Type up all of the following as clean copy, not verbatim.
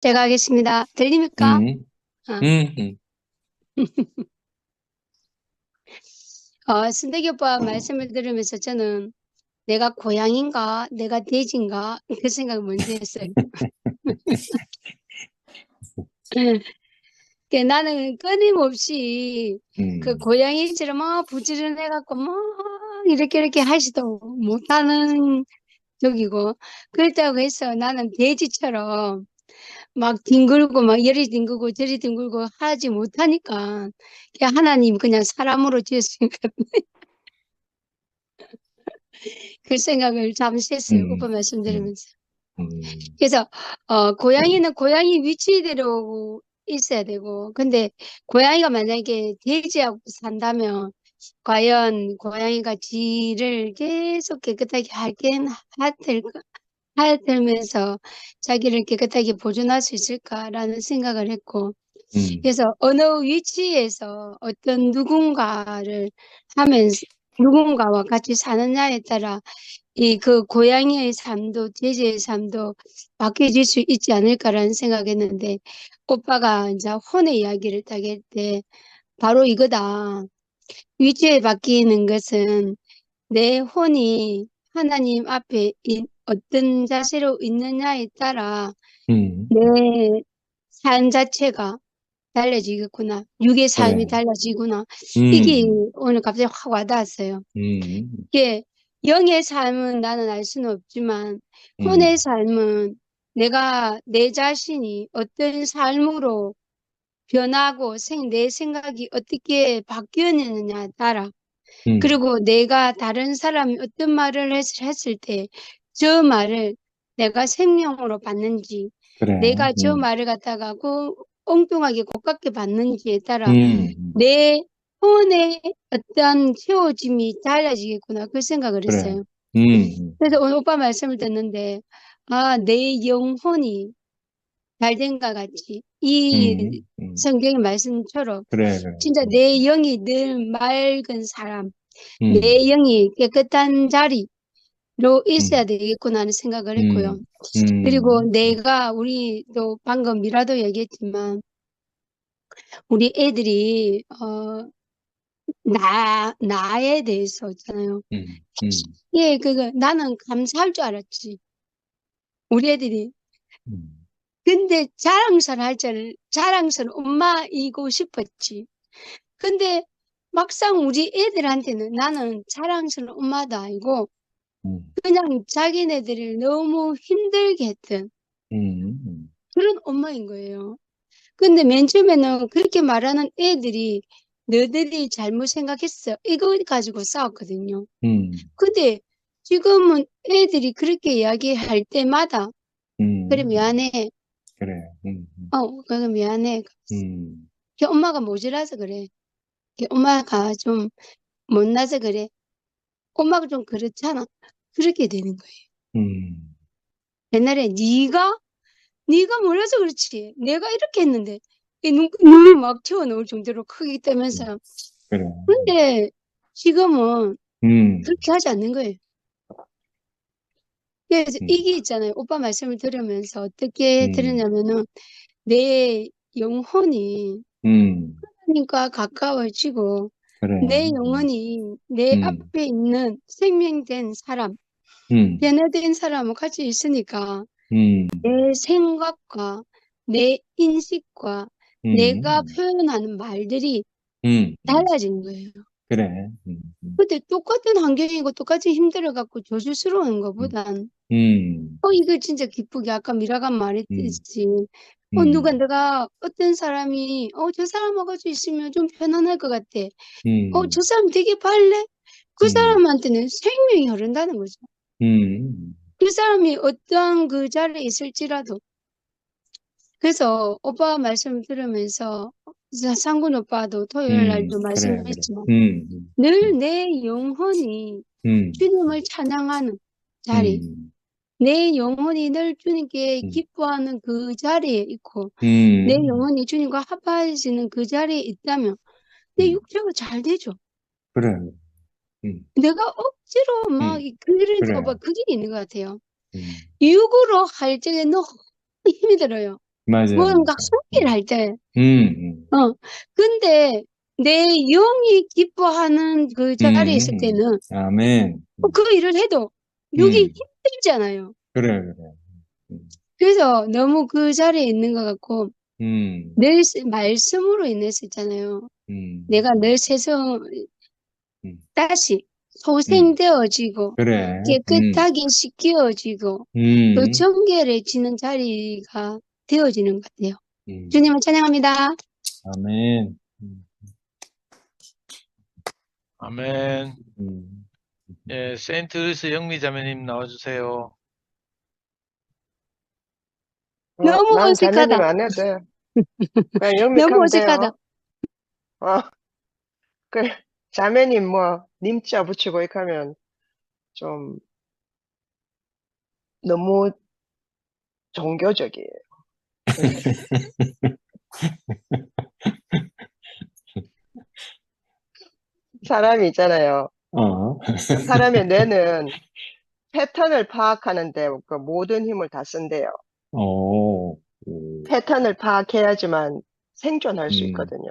제가 하겠습니다. 들립니까? 음, 어, 음. 순대기 오빠 말씀을 들으면서 저는 내가 고양인가, 내가 돼지인가, 그 생각을 먼저 했어요. 나는 끊임없이 그 음. 고양이처럼 막 부지런해갖고 막 이렇게 하지도 못하는 쪽이고, 그렇다고 해서 나는 돼지처럼 막 뒹굴고 막 이리 뒹굴고 저리 뒹굴고 하지 못하니까 그냥 하나님 그냥 사람으로 지었으니까 그 생각을 잠시 했어요. 오빠 음. 말씀 음. 들으면서. 음. 그래서, 고양이는 고양이 위치대로 있어야 되고, 근데 고양이가 만약에 돼지하고 산다면, 과연 고양이가 지를 계속 깨끗하게 하들면서 자기를 깨끗하게 보존할 수 있을까라는 생각을 했고, 음. 그래서 어느 위치에서 어떤 누군가를 하면서, 누군가와 같이 사느냐에 따라 그 고양이의 삶도 돼지의 삶도 바뀌어질 수 있지 않을까라는 생각했는데 오빠가 이제 혼의 이야기를 딱 할 때 바로 이거다. 위치에 바뀌는 것은 내 혼이 하나님 앞에 어떤 자세로 있느냐에 따라 음. 내 삶 자체가 달라지겠구나. 육의 삶이 그래. 달라지구나. 이게 음. 오늘 갑자기 확 와닿았어요. 음. 예, 영의 삶은 나는 알 수는 없지만, 혼의 음. 삶은 내가 내 자신이 어떤 삶으로 변하고 내 생각이 어떻게 바뀌었느냐에 따라, 음. 그리고 내가 다른 사람이 어떤 말을 했을 때, 저 말을 내가 생명으로 받는지, 그래. 내가 저 말을 갖다가 엉뚱하게 고깝게 받는지에 따라 음. 내 혼의 어떤 채워짐이 달라지겠구나. 그 생각을 그래. 했어요. 음. 그래서 오늘 오빠 말씀을 듣는데, 내 영혼이 잘된과 같이, 이 음. 성경의 말씀처럼, 그래, 그래. 진짜 내 영이 늘 맑은 사람, 음. 내 영이 깨끗한 자리로 있어야 음. 되겠구나 하는 생각을 했고요. 음. 그리고 음. 우리도 방금 미라도 얘기했지만, 우리 애들이, 나에 대해서 있잖아요. 음. 음. 예, 나는 감사할 줄 알았지. 우리 애들이. 음. 근데 자랑스러운 엄마이고 싶었지. 근데 막상 우리 애들한테는 나는 자랑스러운 엄마도 아니고, 음. 그냥 자기네들을 너무 힘들게 했던 음. 그런 엄마인 거예요. 근데 맨 처음에는 그렇게 말하는 애들이 너희들이 잘못 생각했어. 이거 가지고 싸웠거든요. 음. 근데 지금은 애들이 그렇게 이야기할 때마다 그래 음. 미안해. 그래. 그래 미안해. 음. 걔 엄마가 모자라서 그래. 걔 엄마가 좀 못나서 그래. 엄마가 좀 그렇잖아. 그렇게 되는 거예요. 음. 옛날에 네가 몰라서 그렇지. 내가 이렇게 했는데 이 눈이 막 튀어나올 정도로 크기 음. 때문에. 그래. 근데 지금은 음. 그렇게 하지 않는 거예요. 그래서 음. 이게 있잖아요. 오빠 말씀을 들으면서 어떻게 음. 들으냐면은 내 영혼이 음. 하나님과 가까워지고 그래. 내 영혼이 내 음. 앞에 있는 생명된 사람, 음. 변화된 사람하고 같이 있으니까 음. 내 생각과 내 인식과 내가 음. 표현하는 말들이 음. 달라진 거예요. 그래. 근데 똑같은 환경이고 똑같이 힘들어갖고 조질스러운 음. 것보단 음. 이거 진짜 기쁘게 아까 미라가 음. 말했듯이 음. 내가 어떤 사람이 저 사람하고 같이 있으면 좀 편안할 것 같아. 저 음. 사람 되게 발래? 그 음. 사람한테는 생명이 흐른다는 거죠. 음. 그 사람이 어떠한 그 자리에 있을지라도. 그래서 오빠 말씀 들으면서 상군 오빠도 토요일 날도 그래, 그래. 말씀했지만 음. 늘 내 영혼이 음. 주님을 찬양하는 자리, 음. 내 영혼이 늘 주님께 음. 기뻐하는 그 자리에 있고 내 음. 영혼이 주님과 합해지는 그 자리에 있다면 내 음. 육체가 잘 되죠. 그래. 음. 내가 억지로 막 음. 그러니까 그래. 오빠 그게 있는 것 같아요. 음. 육으로 할 적에 너무 힘이 들어요. 맞아요, 뭔가 맞아요. 손질을 할 때, 음, 어. 근데 내 영이 기뻐하는 그 자리에 있을 음, 때는 아멘. 그 일을 해도 육이 음, 힘들잖아요. 그래, 그래. 그래서 너무 그 자리에 있는 것 같고, 음, 늘 말씀으로 인해서 있잖아요. 음, 내가 늘 세상 음, 다시 음, 소생되어지고 그래. 깨끗하게 씻겨지고 그 음, 정결해지는 자리가 되어지는 것 같아요. 음, 주님을 찬양합니다. 아멘. 아멘. 음, 예, 세인트 루이스 영미 자매님 나와주세요. 너무 난 자매님 어색하다. 안 해도 돼. 그냥 너무 영믹하면 어색하다. 돼요. 어, 그, 자매님 뭐, 님자 붙이고 이렇게 하면 좀 너무 종교적이에요. 예. 사람이 있잖아요. 어, 사람의 뇌는 패턴을 파악하는데 그 모든 힘을 다 쓴대요. 어, 패턴을 파악해야지만 생존할 수 음, 있거든요.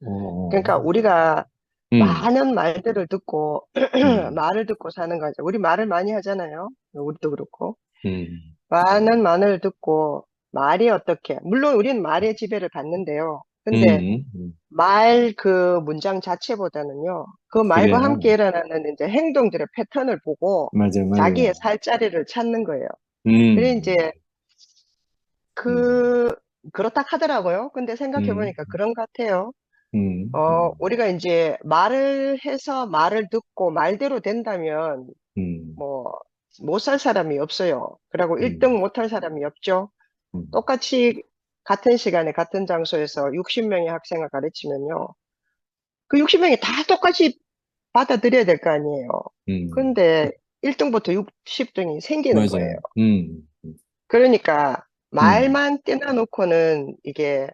어, 그러니까 우리가 음, 많은 말들을 듣고, 음, 말을 듣고 사는 거죠. 우리 말을 많이 하잖아요. 우리도 그렇고. 음, 많은 말을 듣고 말이 어떻게, 물론 우리는 말의 지배를 받는데요. 근데 음. 말 그 문장 자체보다는요, 그 말과 그래. 함께 일어나는 이제 행동들의 패턴을 보고 맞아, 자기의 맞아. 살자리를 찾는 거예요. 그래 음, 이제 음, 그, 그렇다 하더라고요. 근데 생각해 음, 보니까 그런 것 같아요. 음, 음, 우리가 이제 말을 해서 말을 듣고 말대로 된다면 음, 뭐, 못 살 사람이 없어요. 그리고 음, 1등 못 할 사람이 없죠. 음, 똑같이 같은 시간에 같은 장소에서 60명의 학생을 가르치면요. 그 60명이 다 똑같이 받아들여야 될 거 아니에요. 음. 근데 1등부터 60등이 생기는 맞아. 거예요. 음. 그러니까 음. 말만 떼놔놓고는 이게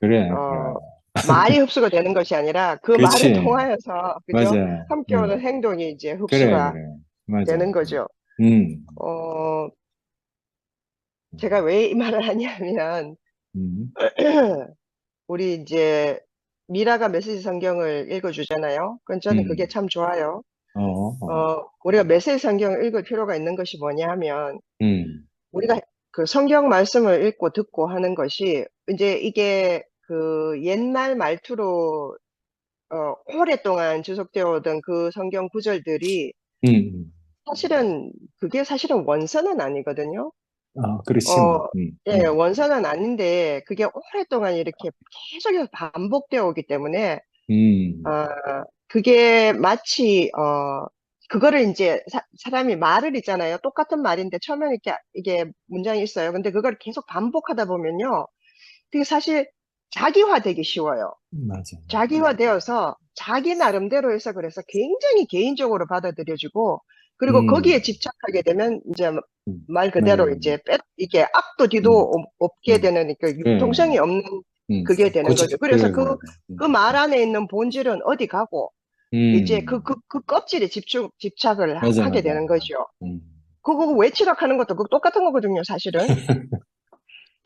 그래, 그래. 어 말이 흡수가 되는 것이 아니라 그 말을 그렇지. 통하여서 그죠? 맞아. 함께 오는 행동이 이제 그래, 흡수가 그래. 맞아. 되는 거죠. 음, 어 제가 왜 이 말을 하냐면 음, 우리 이제 미라가 메시지 성경을 읽어주잖아요. 그건 저는 그게 음, 참 좋아요. 어, 어, 우리가 메시지 성경을 읽을 필요가 있는 것이 뭐냐 하면, 음, 우리가 그 성경 말씀을 읽고 듣고 하는 것이, 이제 이게 그 옛날 말투로, 오랫동안 지속되어 오던 그 성경 구절들이 음. 그게 사실은 원서는 아니거든요. 그렇지, 뭐. 어, 예, 원서는 아닌데, 그게 오랫동안 이렇게 계속해서 반복되어 오기 때문에, 음, 어, 그게 마치, 그거를 이제 사람이 말을 있잖아요. 똑같은 말인데 처음에는 이게 문장이 있어요. 근데 그걸 계속 반복하다 보면요. 그게 사실 자기화되기 쉬워요. 맞아. 자기화되어서 자기 나름대로 해서 그래서 굉장히 개인적으로 받아들여지고, 그리고 거기에 음, 집착하게 되면 이제 말 맞아, 그대로 맞아. 이제 이게 앞도 뒤도 음, 없게 음, 되는 그 그래, 융통성이 없는 그게 되는 거죠. 그래서 그래, 그래. 그 말 안에 있는 본질은 어디 가고, 이제 음, 그 껍질에 집착을 맞아, 하게 맞아. 되는 거죠. 음, 그거 외치락하는 것도 그거 똑같은 거거든요, 사실은.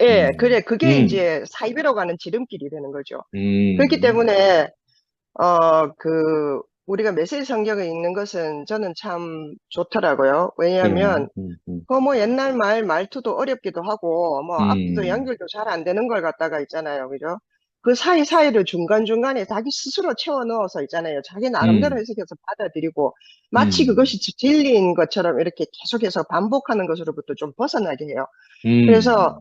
예, 그래, 그게 음, 이제 사이비로 가는 지름길이 되는 거죠. 그렇기 음, 때문에, 우리가 메시지 성경을 읽는 것은 저는 참 좋더라고요. 그래, 왜냐하면, 뭐 옛날 말투도 어렵기도 하고, 뭐 앞뒤도 음, 연결도 잘 안 되는 걸 갖다가 있잖아요. 그죠? 그 사이사이를 중간중간에 자기 스스로 채워 넣어서 있잖아요. 자기 나름대로 음, 해석해서 받아들이고, 마치 음, 그것이 진리인 것처럼 이렇게 계속해서 반복하는 것으로부터 좀 벗어나게 해요. 그래서,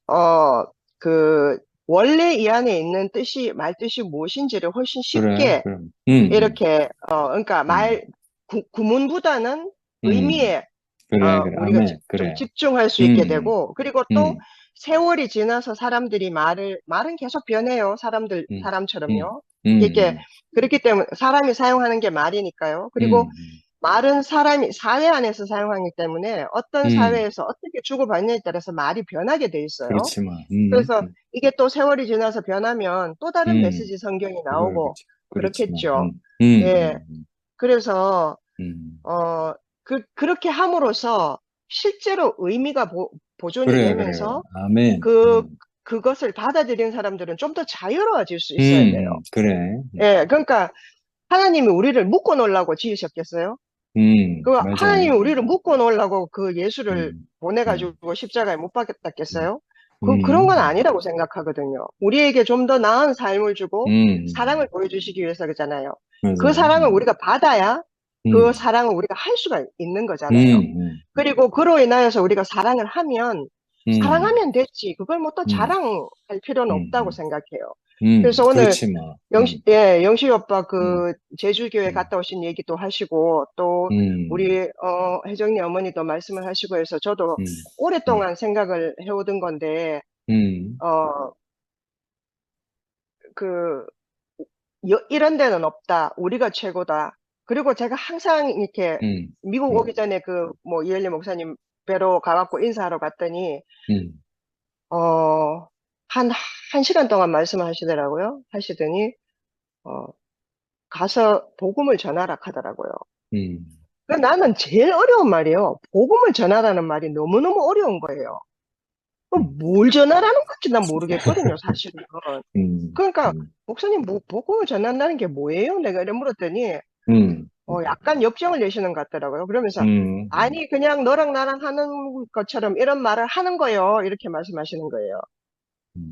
음, 어, 그, 원래 이 안에 있는 말뜻이 무엇인지를 훨씬 그래, 쉽게 그래, 이렇게, 그러니까 음, 구문보다는 음, 의미에, 그래, 그래, 우리가 아멘, 좀 그래, 집중할 수 있게 음, 되고, 그리고 또 음, 세월이 지나서 사람들이 말은 계속 변해요. 음, 음, 사람처럼요. 이게, 음, 그렇기 때문에 사람이 사용하는 게 말이니까요. 그리고 음, 말은 사람이 사회 안에서 사용하기 때문에 어떤 음, 사회에서 어떻게 주고받느냐에 따라서 말이 변하게 돼 있어요. 그렇지, 뭐, 그래서 이게 또 세월이 지나서 변하면 또 다른 음, 메시지 성경이 나오고 그렇지, 그렇지, 뭐, 그렇겠죠. 예. 그래서 음. 어, 그렇게 함으로써 실제로 의미가 보존이 그래, 그래, 되면서 아멘, 그 그것을 받아들이는 사람들은 좀 더 자유로워질 수 있어야 돼요. 그래. 예, 그러니까 하나님이 우리를 묶어 놓으려고 지으셨겠어요? 그 맞아. 하나님이 우리를 묶어 놓으려고 그 예수를 음, 보내가지고 십자가에 못 박았겠어요? 음, 그런 건 아니라고 생각하거든요. 우리에게 좀 더 나은 삶을 주고 사랑을 보여주시기 위해서 그러잖아요. 그 맞아. 사랑을 우리가 받아야 그 사랑을 우리가 할 수가 있는 거잖아요. 그리고 그로 인하여서 우리가 사랑을 하면 사랑하면 됐지. 그걸 뭐 또 자랑할 필요는 없다고 생각해요. 그래서 오늘 그렇지 뭐. 영식 오빠 그 제주교회 갔다 오신 얘기도 하시고 또 우리 혜정이 어머니도 말씀을 하시고 해서 저도 오랫동안 생각을 해오던 건데 그 이런 데는 없다. 우리가 최고다. 그리고 제가 항상 이렇게 미국 오기 전에 그 뭐 이엘리 목사님 뵈러 가갖고 인사하러 갔더니 한 시간 동안 말씀하시더라고요. 하시더니 가서 복음을 전하라 하더라고요. 나는 제일 어려운 말이에요. 복음을 전하라는 말이 너무너무 어려운 거예요. 뭘 전하라는 건지 난 모르겠거든요, 사실은. 그러니까 목사님 복음을 전한다는 게 뭐예요? 내가 이래 물었더니 약간 역정을 내시는 것 같더라고요. 그러면서 아니 그냥 너랑 나랑 하는 것처럼 이런 말을 하는 거예요. 이렇게 말씀하시는 거예요.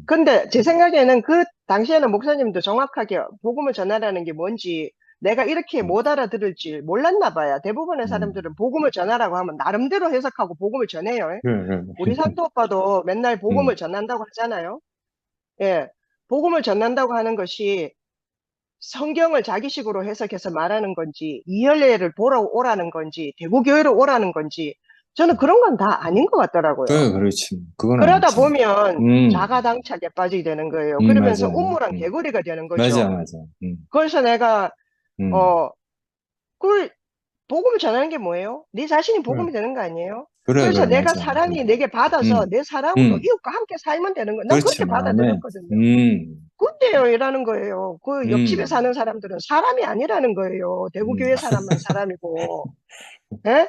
근데 제 생각에는 그 당시에는 목사님도 정확하게 복음을 전하라는 게 뭔지 내가 이렇게 못 알아들을지 몰랐나 봐요. 대부분의 사람들은 복음을 전하라고 하면 나름대로 해석하고 복음을 전해요. 우리 산도 오빠도 맨날 복음을 전한다고 하잖아요. 예, 복음을 전한다고 하는 것이 성경을 자기식으로 해석해서 말하는 건지 이혈례를 보러 오라는 건지 대구교회로 오라는 건지 저는 그런 건 다 아닌 것 같더라고요. 그렇지. 그건 그러다 아니지. 보면 자가당착에 빠지게 되는 거예요. 그러면서 맞아. 우물랑 개구리가 되는 거죠. 맞아. 그래서 내가 그 복음을 전하는 게 뭐예요? 네 자신이 복음이 되는 거 아니에요? 그래서 그래, 내가 맞아. 사람이 내게 받아서 내 사랑으로 이웃과 함께 살면 되는 거야. 난 그렇지, 그렇게 마음에. 받아들였거든요. 그때요, 이라는 거예요. 그 옆집에 사는 사람들은 사람이 아니라는 거예요. 대구교회 사람만 사람이고. 예?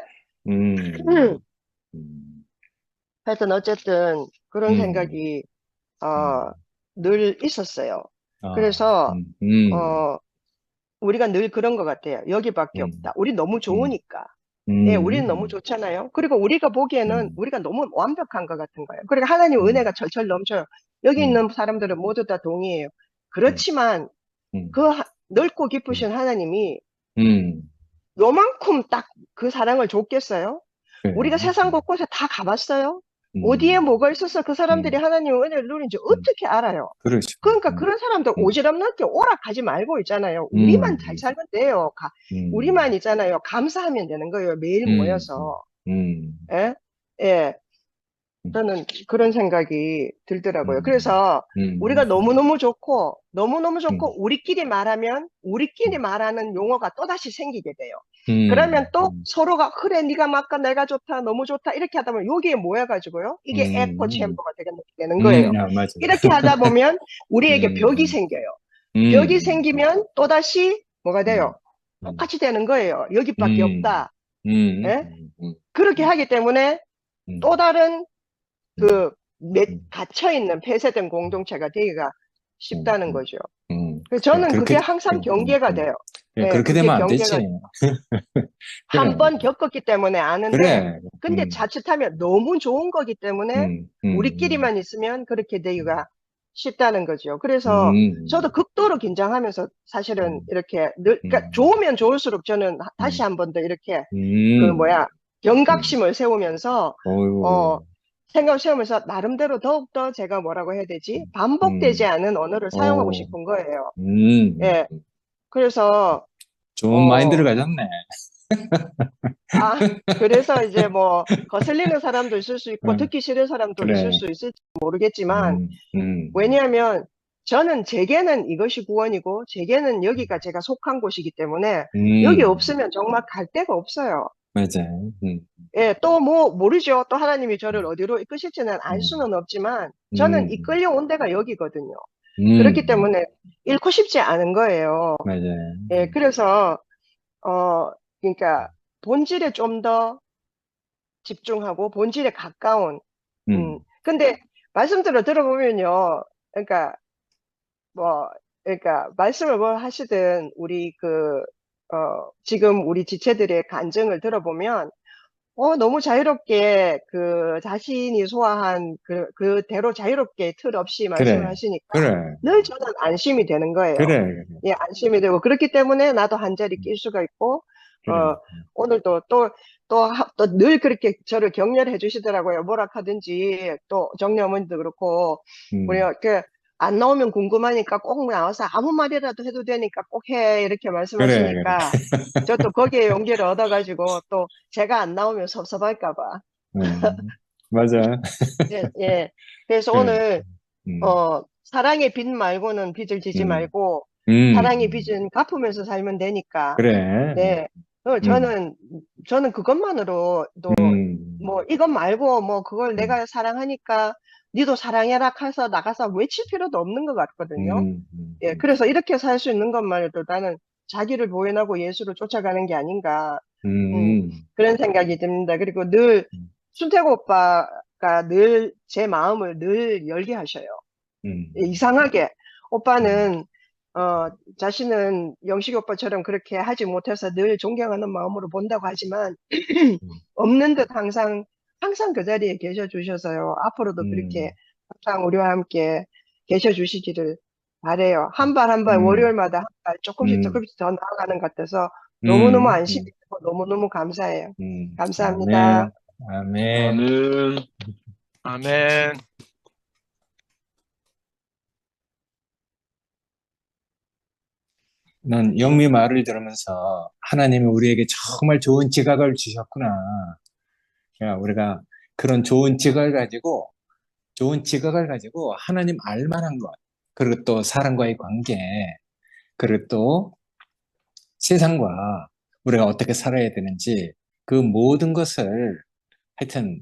하여튼 어쨌든 그런 생각이 늘 있었어요. 그래서 우리가 늘 그런 것 같아요. 여기밖에 없다. 우리 너무 좋으니까. 예, 우리는 너무 좋잖아요. 그리고 우리가 보기에는 우리가 너무 완벽한 것 같은 거예요. 그러니까 하나님 은혜가 철철 넘쳐요. 여기 있는 사람들은 모두 다 동의해요. 그렇지만 그 넓고 깊으신 하나님이 요만큼 딱 그 사랑을 줬겠어요? 우리가 세상 곳곳에 다 가봤어요? 어디에 뭐가 있어서 그 사람들이 하나님의 은혜를 누린지 어떻게 알아요? 그렇지. 그러니까 그런 사람들 오지랖넓게 오락하지 말고 있잖아요. 우리만 잘 살면 돼요. 우리만 있잖아요. 감사하면 되는 거예요. 매일 모여서. 예? 예. 저는 그런 생각이 들더라고요. 그래서 우리가 너무너무 좋고 우리끼리 말하면 우리끼리 말하는 용어가 또다시 생기게 돼요. 그러면 또 서로가 그래 네가 맞까 내가 좋다 너무 좋다 이렇게 하다 보면 여기에 모여가지고요. 이게 에코 챔버가 되는 거예요. 맞아. 이렇게 하다 보면 우리에게 벽이 생겨요. 벽이 생기면 또다시 뭐가 돼요? 똑같이 되는 거예요. 여기밖에 없다. 예? 그렇게 하기 때문에 또 다른 갇혀있는 폐쇄된 공동체가 되기가 쉽다는 거죠. 그래서 저는 그게 항상 경계가 돼요. 네, 그렇게 되면 안 되지. 한 번 겪었기 때문에 아는데, 그래. 근데 자칫하면 너무 좋은 거기 때문에 우리끼리만 있으면 그렇게 되기가 쉽다는 거죠. 그래서 저도 극도로 긴장하면서 사실은 이렇게 그러니까 좋으면 좋을수록 저는 다시 한 번 더 이렇게 경각심을 세우면서 생각을 세우면서 나름대로 더욱더 제가 뭐라고 해야 되지? 반복되지 않은 언어를 사용하고 싶은 거예요. 예. 그래서 좋은 마인드를 가졌네. 그래서 이제 뭐 거슬리는 사람도 있을 수 있고 듣기 싫은 사람도 있을 수 있을지 모르겠지만 왜냐하면 저는 제게는 이것이 구원이고 제게는 여기가 제가 속한 곳이기 때문에 여기 없으면 정말 갈 데가 없어요. 맞아요. 예, 또 뭐 모르죠. 또 하나님이 저를 어디로 이끄실지는 알 수는 없지만 저는 이끌려 온 데가 여기거든요. 그렇기 때문에 잃고 싶지 않은 거예요. 맞아요. 예, 그래서 그러니까 본질에 좀 더 집중하고 본질에 가까운 근데 말씀들을 들어보면요. 그러니까 그러니까 말씀을 뭘 하시든 우리 지금 우리 지체들의 간증을 들어보면 너무 자유롭게 자신이 소화한 그대로 자유롭게 틀 없이 말씀을 그래, 하시니까 그래, 늘 저는 안심이 되는 거예요. 그래, 예, 안심이 되고 그렇기 때문에 나도 한 자리 낄 수가 있고 그래. 오늘도 또 늘 그렇게 저를 격려해 주시더라고요. 뭐라 하든지 또 정리 어머니도 그렇고 우리 안 나오면 궁금하니까 꼭 나와서 아무 말이라도 해도 되니까 꼭 해 이렇게 그래, 말씀하시니까 저도 거기에 용기를 얻어가지고 또 제가 안 나오면 섭섭할까 봐. 맞아. 예. 그래서 그래. 오늘 음, 사랑의 빚 말고는 빚을 지지 음, 말고 음, 사랑의 빚은 갚으면서 살면 되니까. 그래. 네. 저는 그것만으로도 뭐 이것 말고 뭐 그걸 내가 사랑하니까 니도 사랑해라 해서 나가서 외칠 필요도 없는 것 같거든요. 예. 그래서 이렇게 살 수 있는 것만으로도 나는 자기를 보존하고 예수를 쫓아가는 게 아닌가. 그런 생각이 듭니다. 그리고 늘 순택 오빠가 늘 제 마음을 늘 열게 하셔요. 이상하게 오빠는 자신은 영식 오빠처럼 그렇게 하지 못해서 늘 존경하는 마음으로 본다고 하지만 없는 듯 항상 그 자리에 계셔 주셔서요. 앞으로도 그렇게 항상 우리와 함께 계셔 주시기를 바래요. 한 발 한 발 월요일마다 한 발 조금씩 더 나아가는 것 같아서 너무너무 안심이 되고 너무너무 감사해요. 감사합니다. 아멘. 아멘. 아멘. 난 영미 말을 들으면서 하나님이 우리에게 정말 좋은 지각을 주셨구나. 그러니까 우리가 그런 좋은 지각을 가지고 하나님 알만한 것, 그리고 또 사람과의 관계, 그리고 또 세상과 우리가 어떻게 살아야 되는지 그 모든 것을 하여튼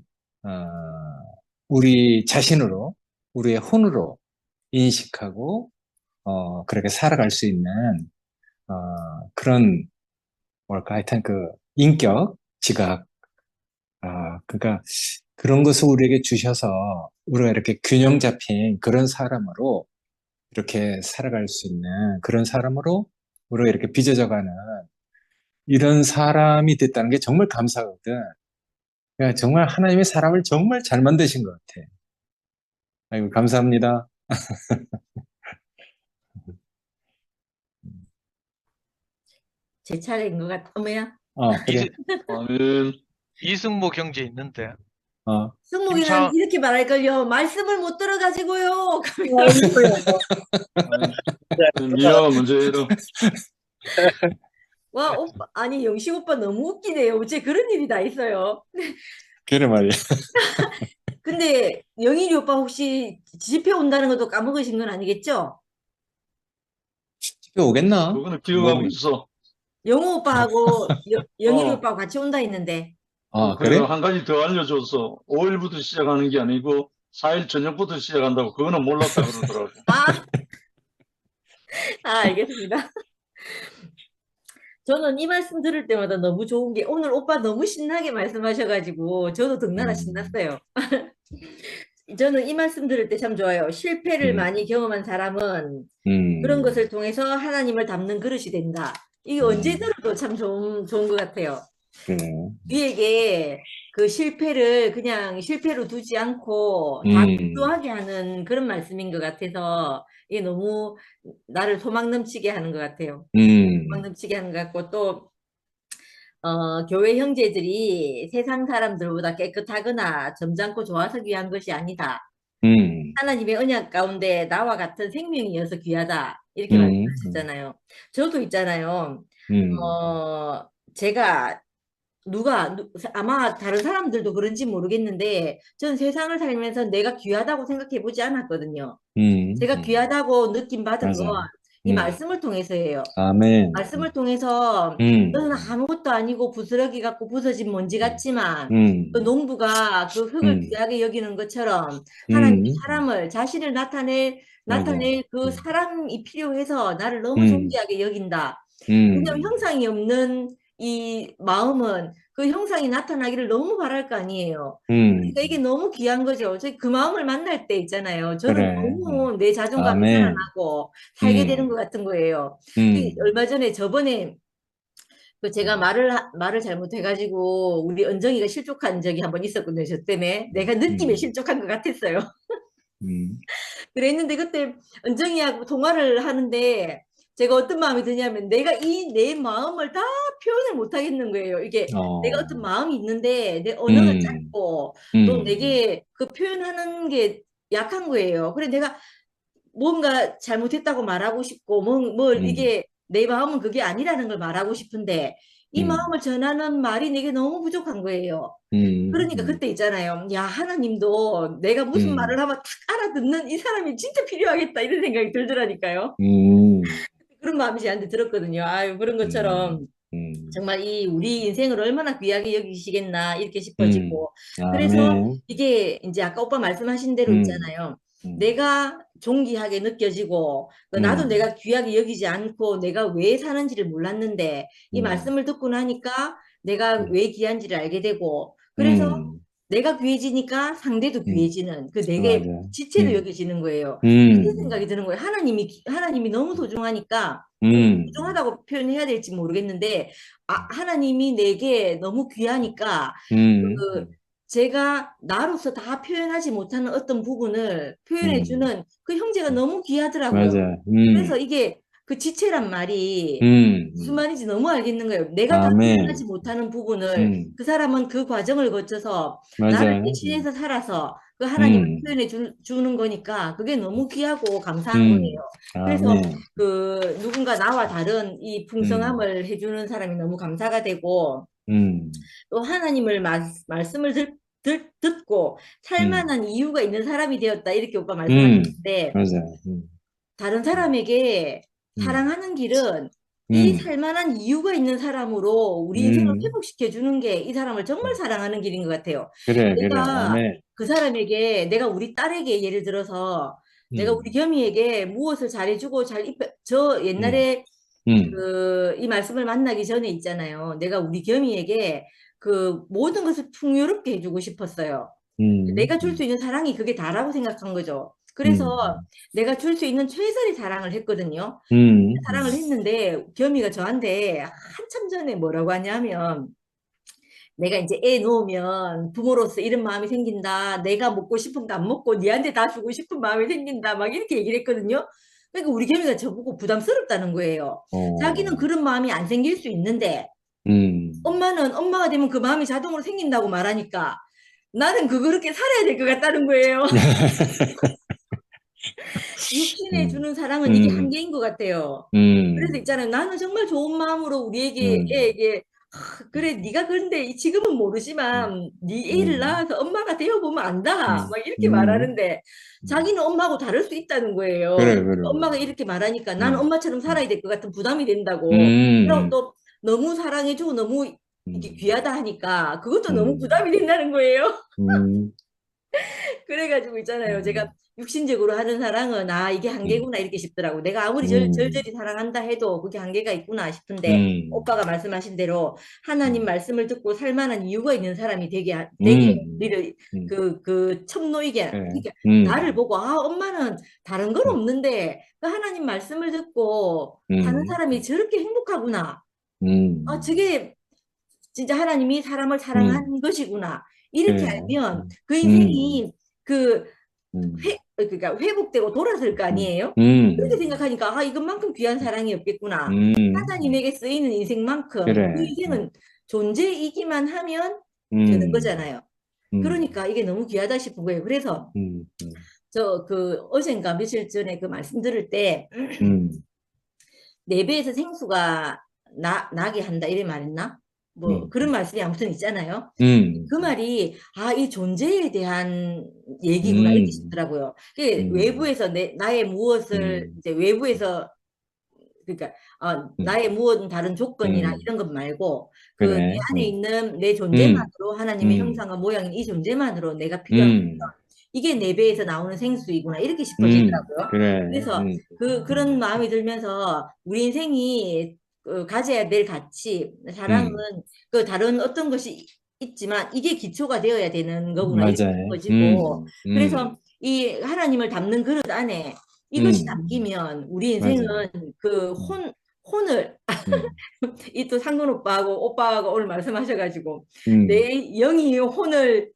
우리 자신으로, 우리의 혼으로 인식하고 그렇게 살아갈 수 있는 그런 뭐랄까 하여튼 그 인격, 지각, 그러니까 그런 것을 우리에게 주셔서 우리가 이렇게 균형 잡힌 그런 사람으로 이렇게 살아갈 수 있는 그런 사람으로 우리가 이렇게 빚어져가는 이런 사람이 됐다는 게 정말 감사하거든. 그러니까 정말 하나님이 사람을 정말 잘 만드신 것 같아. 아이고, 감사합니다. 제 차례인 것 같아. 어머야. 그래. 아멘. 이승모 경제 있는데. 승목이는 이렇게 말할걸요. 말씀을 못 들어가지고요. 니가 먼저 해라. 와, 오빠, 아니, 영식 오빠 너무 웃기네요. 어째 그런 일이 다 있어요. 그래 말이야. 근데 영일이 오빠 혹시 집회 온다는 것도 까먹으신 건 아니겠죠? 집에 오겠나? 그거는 기억하고 있어. 영호 오빠하고 영일이 오빠하고 같이 온다 했는데. 그래? 그리고 한 가지 더 알려줘서 5일부터 시작하는 게 아니고 4일 저녁부터 시작한다고. 그거는 몰랐다 그러더라고. 알겠습니다. 저는 이 말씀 들을 때마다 너무 좋은 게 오늘 오빠 너무 신나게 말씀하셔가지고 저도 등나라 신났어요. 저는 이 말씀 들을 때 참 좋아요. 실패를 많이 경험한 사람은 그런 것을 통해서 하나님을 담는 그릇이 된다. 이게 언제 들어도 참 좋은 것 같아요. 우리에게 그 실패를 그냥 실패로 두지 않고 다 공부하게 하는 그런 말씀인 것 같아서 이게 너무 나를 소망 넘치게 하는 것 같아요. 소망 넘치게 하는 것 같고 또 교회 형제들이 세상 사람들보다 깨끗하거나 점잖고 좋아서 귀한 것이 아니다. 하나님의 언약 가운데 나와 같은 생명이어서 귀하다. 이렇게 말씀하셨잖아요. 저도 있잖아요. 제가 아마 다른 사람들도 그런지 모르겠는데 전 세상을 살면서 내가 귀하다고 생각해 보지 않았거든요. 제가 귀하다고 느낌 받은 건 이 말씀을 통해서예요. 아멘. 말씀을 통해서 너는 아무것도 아니고 부스러기 같고 부서진 먼지 같지만 그 농부가 그 흙을 귀하게 여기는 것처럼 하나님이 사람을 자신을 나타낼 그 사람이 필요해서 나를 너무 존귀하게 여긴다. 그냥 형상이 없는 이 마음은 그 형상이 나타나기를 너무 바랄 거 아니에요. 그러니까 이게 너무 귀한 거죠. 그 마음을 만날 때 있잖아요. 저는 그래. 너무 내 자존감이 아멘. 살아나고 살게 되는 음, 것 같은 거예요. 음, 얼마 전에 저번에 그 제가 말을 잘못해가지고 우리 은정이가 실족한 적이 한번 있었거든요. 저 때문에 내가 느낌에 실족한 것 같았어요. 음, 그랬는데 그때 은정이하고 통화를 하는데 제가 어떤 마음이 드냐면 내가 이 내 마음을 다 표현을 못 하겠는 거예요. 이게 내가 어떤 마음이 있는데 내 언어가 짧고 또 내게 그 표현하는 게 약한 거예요. 그래 내가 뭔가 잘못했다고 말하고 싶고 이게 내 마음은 그게 아니라는 걸 말하고 싶은데 이 마음을 전하는 말이 내게 너무 부족한 거예요. 그러니까 그때 있잖아요. 야, 하나님도 내가 무슨 말을 하면 탁 알아듣는 이 사람이 진짜 필요하겠다 이런 생각이 들더라니까요. 그런 마음이 저한테 들었거든요. 아유, 그런 것처럼 정말 이 우리 인생을 얼마나 귀하게 여기시겠나 이렇게 싶어지고 그래서 아멘. 이게 이제 아까 오빠 말씀하신 대로 있잖아요. 내가 존귀하게 느껴지고 나도 내가 귀하게 여기지 않고 내가 왜 사는지를 몰랐는데 이 말씀을 듣고 나니까 내가 왜 귀한지를 알게 되고 그래서 내가 귀해지니까 상대도 귀해지는 그 내게 맞아. 지체로 여겨지는 거예요. 이런 생각이 드는 거예요. 하나님이 너무 소중하니까 소중하다고 표현해야 될지 모르겠는데 하나님이 내게 너무 귀하니까 그 제가 나로서 다 표현하지 못하는 어떤 부분을 표현해주는 그 형제가 너무 귀하더라고요. 맞아. 그래서 이게 그 지체란 말이 무슨 말인지 너무 알겠는 거예요. 내가 다 아멘. 표현하지 못하는 부분을 그 사람은 그 과정을 거쳐서 나를 맞아. 대신해서 살아서 그 하나님을 표현해 주는 거니까 그게 너무 귀하고 감사한 거예요. 그래서 아멘. 그 누군가 나와 다른 이 풍성함을 해주는 사람이 너무 감사가 되고 또 하나님을 말씀을 듣고 살만한 이유가 있는 사람이 되었다 이렇게 오빠 말씀하셨는데 맞아. 다른 사람에게 사랑하는 길은 이 살만한 이유가 있는 사람으로 우리 인생을 회복시켜 주는 게 이 사람을 정말 사랑하는 길인 것 같아요. 그래, 그래. 내가 아멘. 그 사람에게 내가 우리 딸에게 예를 들어서 내가 우리 겸이에게 무엇을 잘해주고 저 옛날에 이 말씀을 만나기 전에 있잖아요. 내가 우리 겸이에게 그 모든 것을 풍요롭게 해주고 싶었어요. 내가 줄 수 있는 사랑이 그게 다라고 생각한 거죠. 그래서 내가 줄 수 있는 최선의 사랑을 했거든요. 사랑을 했는데 겸이가 저한테 한참 전에 뭐라고 하냐면 내가 이제 애 놓으면 부모로서 이런 마음이 생긴다. 내가 먹고 싶은 거 안 먹고 니한테 다 주고 싶은 마음이 생긴다. 막 이렇게 얘기를 했거든요. 그러니까 우리 겸이가 저보고 부담스럽다는 거예요. 자기는 그런 마음이 안 생길 수 있는데 엄마는 엄마가 되면 그 마음이 자동으로 생긴다고 말하니까 나는 그렇게 살아야 될 것 같다는 거예요. 육신에 주는 사랑은 이게 한계인 것 같아요. 그래서 있잖아요. 나는 정말 좋은 마음으로 우리 애에게 그래 네가 그런데 지금은 모르지만 네 애를 낳아서 엄마가 되어보면 안다. 막 이렇게 말하는데 자기는 엄마하고 다를 수 있다는 거예요. 그래, 그래. 엄마가 이렇게 말하니까 나는 엄마처럼 살아야 될 것 같은 부담이 된다고. 그럼 또 너무 사랑해주고 너무 이렇게 귀하다 하니까 그것도 너무 부담이 된다는 거예요. 그래가지고 있잖아요. 제가 육신적으로 하는 사랑은 이게 한계구나 이렇게 싶더라고. 내가 아무리 절절히 사랑한다 해도 그게 한계가 있구나 싶은데 오빠가 말씀하신 대로 하나님 말씀을 듣고 살만한 이유가 있는 사람이 되게 우리를 그 첩노이게 그러니까 나를 보고 엄마는 다른 건 없는데 그 하나님 말씀을 듣고 하는 사람이 저렇게 행복하구나. 저게 진짜 하나님이 사람을 사랑하는 것이구나. 이렇게 알면 그 인생이 그러니까 회복되고 돌아설 거 아니에요? 그렇게 생각하니까 이것만큼 귀한 사랑이 없겠구나. 하나님에게 쓰이는 인생만큼 그래. 그 인생은 존재이기만 하면 되는 거잖아요. 그러니까 이게 너무 귀하다 싶은 거예요. 그래서 저 어젠가 며칠 전에 그 말씀 들을 때 내 배에서 생수가 나게 한다 이래 말했나? 뭐 그런 말씀이 아무튼 있잖아요. 그 말이 이 존재에 대한 얘기구나 이렇게 싶더라고요. 외부에서 나의 무엇을 이제 외부에서 그러니까 나의 무엇은 다른 조건이나 이런 것 말고 그 그래. 내 안에 있는 내 존재만으로 하나님의 형상과 모양인 이 존재만으로 내가 필요한 이게 내 배에서 나오는 생수이구나 이렇게 싶어지더라고요. 그래. 그래서 그런 마음이 들면서 우리 인생이 가져야 될 가치, 사랑은 그 다른 어떤 것이 있지만 이게 기초가 되어야 되는 거구나 이렇게 맞아요. 느껴지고 그래서 이 하나님을 담는 그릇 안에 이것이 담기면 우리 인생은 맞아요. 그 혼을 이 또 상근 오빠하고 오늘 말씀하셔가지고 내 영이 혼을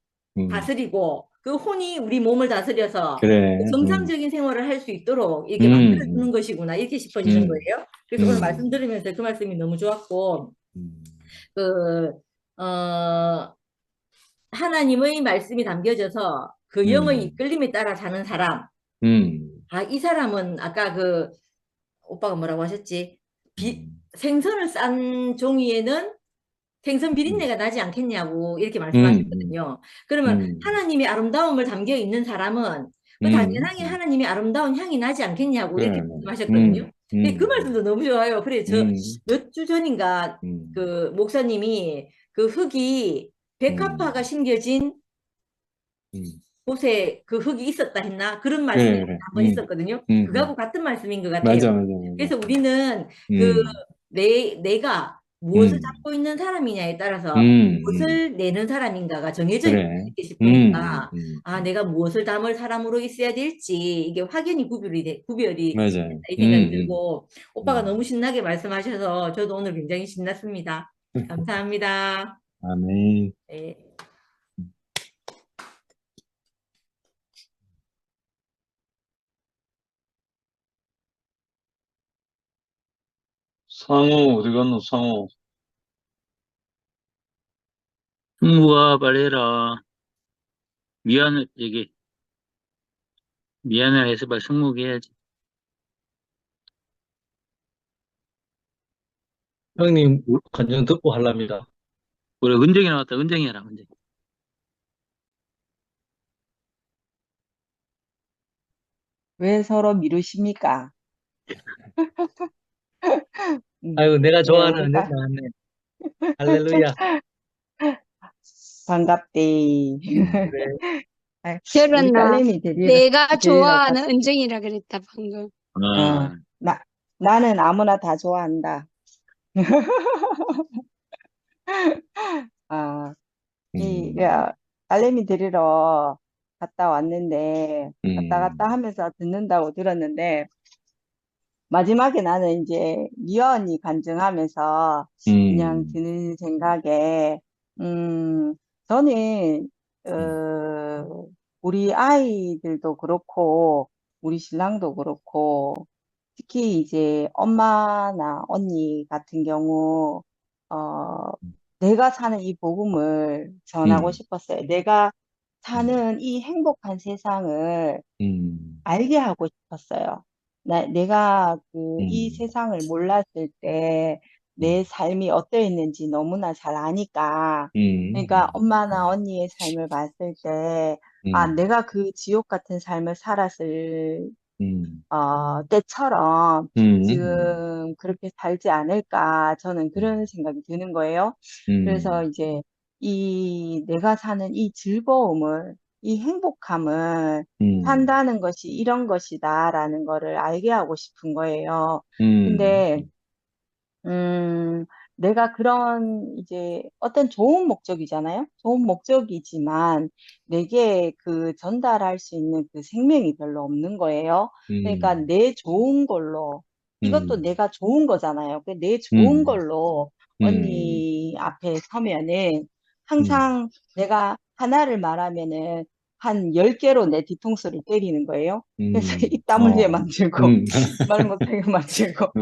다스리고 그 혼이 우리 몸을 다스려서 그래. 정상적인 생활을 할 수 있도록 이렇게 만들어주는 것이구나 이렇게 싶어지는 거예요. 그래서 오늘 말씀 들으면서 그 말씀이 너무 좋았고 그 하나님의 말씀이 담겨져서 그 영의 이끌림에 따라 사는 사람. 이 사람은 아까 그 오빠가 뭐라고 하셨지? 생선을 싼 종이에는 생선 비린내가 나지 않겠냐고 이렇게 말씀하셨거든요. 그러면 하나님의 아름다움을 담겨 있는 사람은 그 당연하게 하나님의 아름다운 향이 나지 않겠냐고 이렇게 말씀하셨거든요. 그 말씀도 너무 좋아요. 그래 저 몇 주 전인가 그 목사님이 그 흙이 백합화가 심겨진 곳에 그 흙이 있었다 했나? 그런 말씀이 한번 있었거든요. 그거하고 같은 말씀인 것 같아요. 맞아. 그래서 우리는 그 내가 무엇을 잡고 있는 사람이냐에 따라서 무엇을 내는 사람인가가 정해져 있기 싶으니까 내가 무엇을 담을 사람으로 있어야 될지 이게 확연히 구별이 맞아요. 이 생각이 들고 오빠가 너무 신나게 말씀하셔서 저도 오늘 굉장히 신났습니다. 감사합니다. 아멘. 네. 상호 어디 갔노, 상호? 승무가 빨리 해라. 미안해 해서 빨리 승무가 해야지. 형님 간증 듣고 하랍니다. 그래, 은정이 나왔다. 은정이 해라, 은정이. 왜 서로 미루십니까? 아이고, 내가 네, 좋아하는 우리가 은정 나왔네. 할렐루야. 반갑대. 그래. 결혼 우리 나 딸내미 내가 데리러 좋아하는 은정이라 그랬다 방금. 나는 아무나 다 좋아한다. 딸내미 데리러 갔다 왔는데, 갔다 하면서 듣는다고 들었는데, 마지막에 나는 이제 미연이 간증하면서 그냥 드는 생각에, 저는, 우리 아이들도 그렇고, 우리 신랑도 그렇고, 특히 이제 엄마나 언니 같은 경우, 내가 사는 이 복음을 전하고 싶었어요. 내가 사는 이 행복한 세상을 알게 하고 싶었어요. 내가 이 세상을 몰랐을 때 내 삶이 어떠했는지 너무나 잘 아니까. 그러니까 엄마나 언니의 삶을 봤을 때, 내가 그 지옥 같은 삶을 살았을 때처럼 지금 그렇게 살지 않을까. 저는 그런 생각이 드는 거예요. 그래서 이제 내가 사는 이 즐거움을, 이 행복함을 산다는 것이 이런 것이다라는 거를 알게 하고 싶은 거예요. 근데, 내가 그런 이제 어떤 좋은 목적이잖아요. 좋은 목적이지만 내게 그 전달할 수 있는 그 생명이 별로 없는 거예요. 그러니까 내 좋은 걸로, 이것도 내가 좋은 거잖아요. 내 좋은 걸로 언니 앞에 서면은 항상 내가 하나를 말하면은 한 10개로 내 뒤통수를 때리는 거예요. 그래서 입 다물게 만들고, 말 못하게 만들고.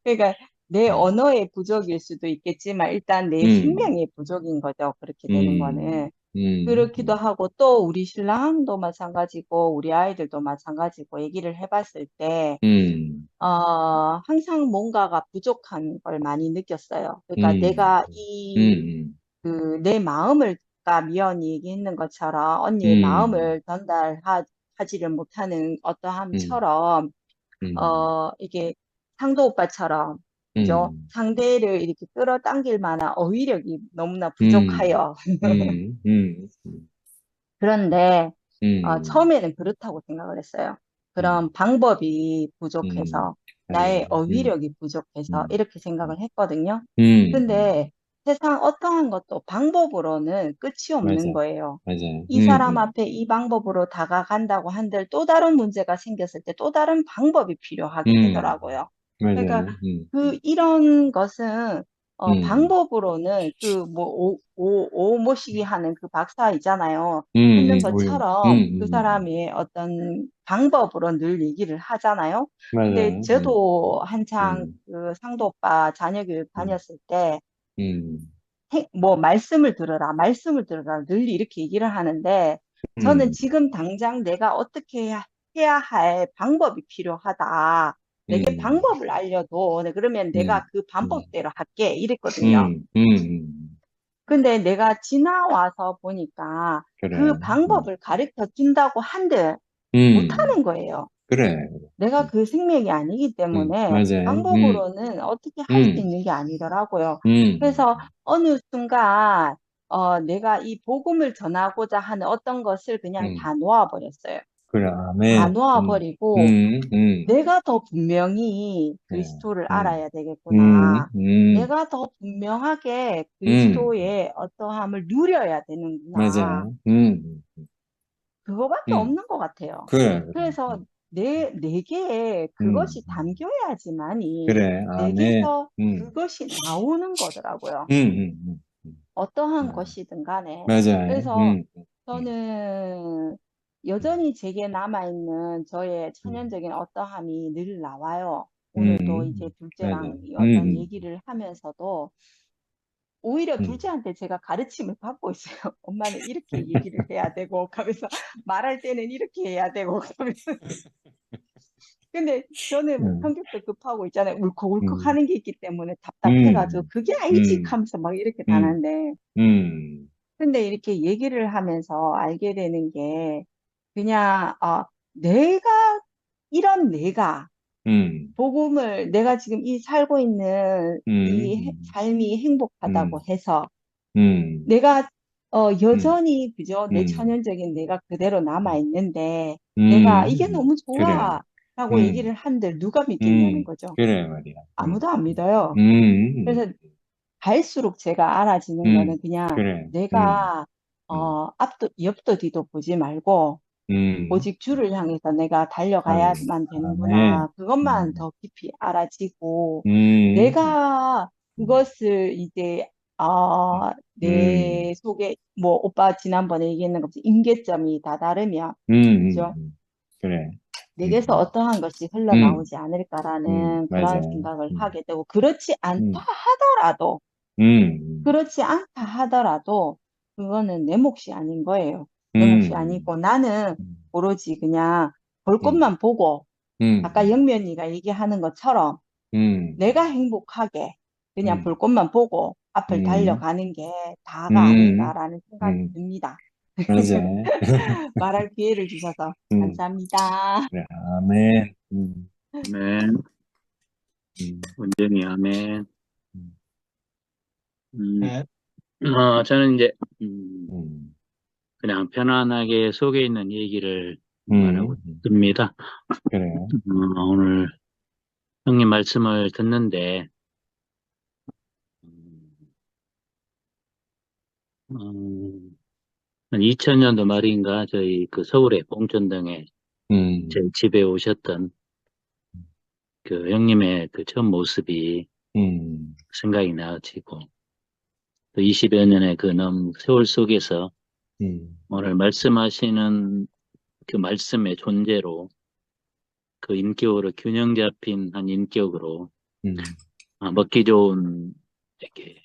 그러니까 내 언어의 부족일 수도 있겠지만 일단 내 생명의 부족인 거죠. 그렇게 되는 거는. 그렇기도 하고 또 우리 신랑도 마찬가지고 우리 아이들도 마찬가지고 얘기를 해봤을 때 항상 뭔가가 부족한 걸 많이 느꼈어요. 그러니까 내가 내 마음을 아까 미연이 얘기했는 것처럼 언니의 마음을 전달하지를 못하는 어떠함처럼 이게 상도 오빠처럼 그죠? 상대를 이렇게 끌어당길 만한 어휘력이 너무나 부족하여. 그런데 처음에는 그렇다고 생각을 했어요. 그런 방법이 부족해서. 나의 맞아요. 어휘력이 부족해서 이렇게 생각을 했거든요. 음, 근데 세상 어떠한 것도 방법으로는 끝이 없는 맞아, 거예요. 맞아요. 이 사람 앞에 이 방법으로 다가간다고 한들 또 다른 문제가 생겼을 때 또 다른 방법이 필요하게 되더라고요. 그러니까 맞아요. 이런 것은 음, 방법으로는 오모시기 하는 그 박사 있잖아요. 했는 오유, 것처럼 그 사람이 어떤 방법으로 늘 얘기를 하잖아요. 근데 맞아요. 저도 한창 음, 그 상도 오빠 자녀교육 음, 다녔을 때 음, 말씀을 들어라 늘 이렇게 얘기를 하는데 저는 음, 지금 당장 내가 어떻게 해야 할 방법이 필요하다. 내게 음, 방법을 알려줘. 네, 그러면 내가 음, 그 음, 방법대로 할게. 이랬거든요. 음. 근데 내가 지나와서 보니까 그 그래. 방법을 가르쳐 준다고 한들 음, 못하는 거예요. 그래. 내가 그 생명이 아니기 때문에 맞아요. 방법으로는 어떻게 할 수 음, 있는 게 아니더라고요. 음, 그래서 어느 순간 내가 이 복음을 전하고자 하는 어떤 것을 그냥 음. 다 놓아버렸어요. 그래. 다 아멘. 놓아버리고 음. 내가 더 분명히 그래. 그리스도를 음, 알아야 음, 되겠구나. 음, 내가 더 분명하게 음. 그리스도의 어떠함을 누려야 되는구나. 맞아요. 그거밖에 음. 없는 것 같아요. 그래, 그래. 그래서 내게 음, 그것이 담겨야지만이 그래. 아멘. 내게서 그것이 나오는 거더라고요. 음, 음, 어떠한 음. 것이든 간에. 맞아요. 그래서 음, 저는 음, 여전히 제게 남아있는 저의 음, 천연적인 어떠함이 늘 나와요. 오늘도 이제 둘째랑 맞아요. 이 어떤 얘기를 하면서도 오히려 둘째한테 제가 가르침을 받고 있어요. 엄마는 이렇게 얘기를 해야 되고, 하면서 말할 때는 이렇게 해야 되고, 하면서. 근데 저는 음, 성격도 급하고 있잖아요. 울컥울컥 음, 하는 게 있기 때문에 답답해가지고, 음, 그게 아니지 음, 하면서 막 이렇게 음, 다는데. 음, 근데 이렇게 얘기를 하면서 알게 되는 게, 그냥, 내가, 이런 내가, 음, 내가 지금 살고 있는 음, 삶이 행복하다고 음, 해서, 음, 내가 음, 여전히 그죠? 내 음, 천연적인 내가 그대로 남아 있는데 내가 이게 음. 너무 그래. 좋아 라고 음, 얘기를 한들 누가 믿겠냐는 거죠. 그래 말이야. 아무도 안 믿어요. 음, 그래서 갈수록 제가 알아지는 거는 그냥 그래. 내가 음, 앞도 옆도 뒤도 보지 말고 음. 오직 주를 향해서 내가 아멘. 달려가야만 아멘. 되는구나. 그것만 더 깊이 알아지고, 음, 내가 음, 그것을 이제, 음, 내 속에, 오빠 지난번에 얘기했는 것처럼 임계점이 다다르면, 그죠? 그래. 내게서 어떠한 것이 음, 흘러나오지 않을까라는 그런 맞아요. 생각을 하게 되고, 음, 그렇지 않다 하더라도, 그거는 내 몫이 아닌 거예요. 내 몫이 음, 아니고, 나는 음, 오로지 그냥 볼 음, 것만 보고, 아까 음, 영면이가 얘기하는 것처럼 내가 음, 행복하게 그냥 볼 음, 것만 보고 앞을 음, 달려가는 게 다가 음, 아닌가라는 생각이 음, 듭니다. 맞아요. 말할 기회를 주셔서 음, 감사합니다. 그래. 아멘. 아멘. 음, 원장님, 아멘. 음, 음, 네. 저는 이제, 음, 음, 그냥 편안하게 속에 있는 얘기를 말하고 음, 있습니다. 그래. 오늘 형님 말씀을 듣는데, 음, 한 2000년도 말인가, 저희 그 서울의 봉천동에 제 음, 집에 오셨던 그 형님의 그 첫 모습이 음, 생각이 나지고, 또 20여 년의 그 세월 속에서 음, 오늘 말씀하시는 그 말씀의 존재로 그 인격으로 균형 잡힌 한 인격으로 음, 먹기 좋은 이렇게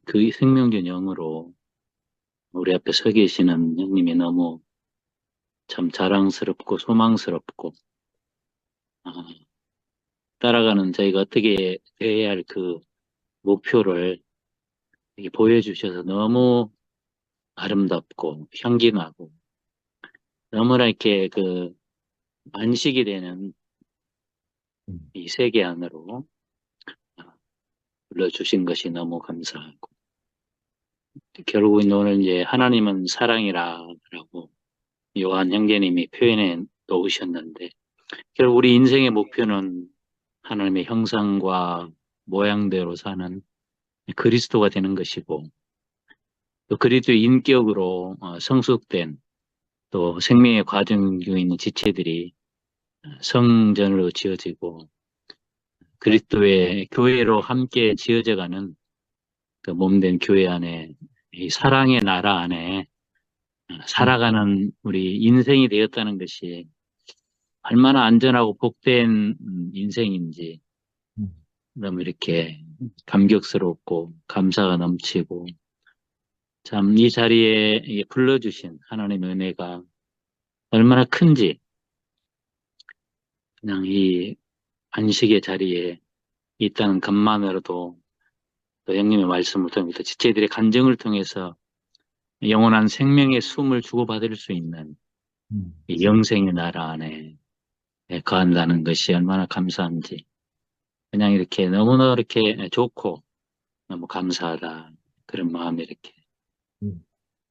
그 생명균형으로 우리 앞에 서 계시는 형님이 너무 참 자랑스럽고 소망스럽고 아, 따라가는 저희가 어떻게 해야 할 그 목표를 이렇게 보여주셔서 너무 아름답고 향기나고 너무나 이렇게 그 안식이 되는 음. 이 세계 안으로 불러주신 것이 너무 감사하고 결국은 오늘 이제 하나님은 사랑이라고 요한 형제님이 표현해 놓으셨는데 결국 우리 인생의 목표는 하나님의 형상과 모양대로 사는 그리스도가 되는 것이고, 또 그리스도의 인격으로 성숙된 또 생명의 과정 중에 있는 지체들이 성전으로 지어지고 그리스도의 교회로 함께 지어져가는 그 몸된 교회 안에 이 사랑의 나라 안에 살아가는 우리 인생이 되었다는 것이 얼마나 안전하고 복된 인생인지 너무 이렇게 감격스럽고 감사가 넘치고 참 이 자리에 불러주신 하나님의 은혜가 얼마나 큰지 그냥 이 안식의 자리에 있다는 것만으로도 또 형님의 말씀을 통해서 지체들의 간증을 통해서 영원한 생명의 숨을 주고받을 수 있는 이 영생의 나라 안에 거한다는 것이 얼마나 감사한지 그냥 이렇게 너무나 이렇게 좋고 너무 감사하다 그런 마음이 이렇게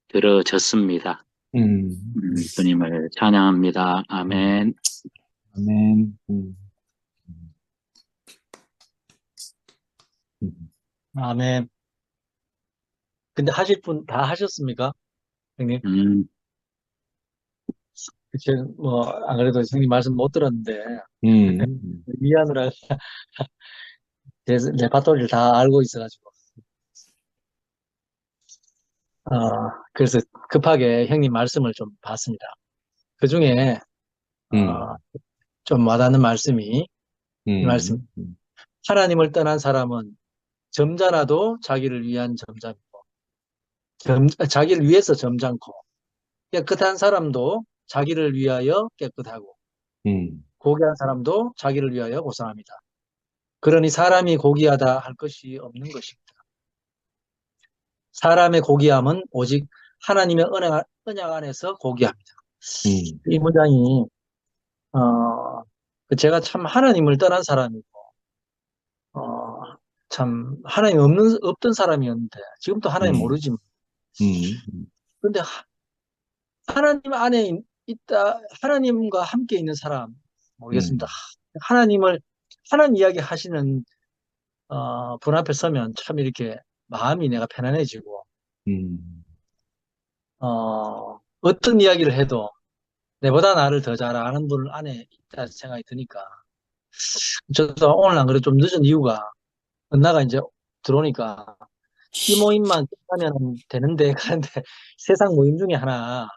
들어졌습니다. 주님을 찬양합니다. 아멘. 아멘. 아멘. 근데 하실 분 다 하셨습니까, 형님? 뭐, 안 그래도 형님 말씀 못 들었는데, 이해하느라 제 레파토리를 다 알고 있어가지고. 그래서 급하게 형님 말씀을 좀 봤습니다. 그 중에, 좀 와닿는 말씀이, 이 말씀. 하나님을 떠난 사람은 점잖아도 자기를 위한 점잖고, 자기를 위해서 점잖고, 깨끗한 사람도 자기를 위하여 깨끗하고, 고귀한 사람도 자기를 위하여 고상합니다. 그러니 사람이 고귀하다 할 것이 없는 것입니다. 사람의 고귀함은 오직 하나님의 언약 안에서 고귀합니다. 이 문장이 제가 참 하나님을 떠난 사람이고 참 하나님 없던 사람이었는데 지금도 하나님 모르지만 그런데 하나님 안에 있다 하나님과 함께 있는 사람 모르겠습니다. 하나님 이야기 하시는 분 앞에 서면 참 이렇게 마음이 내가 편안해지고 어떤 이야기를 해도 내보다 나를 더 잘 아는 분 안에 있다 생각이 드니까 저도 오늘 안 그래도 좀 늦은 이유가 언나가 이제 들어오니까 이 모임만 끝나면 되는데 가는데 세상 모임 중에 하나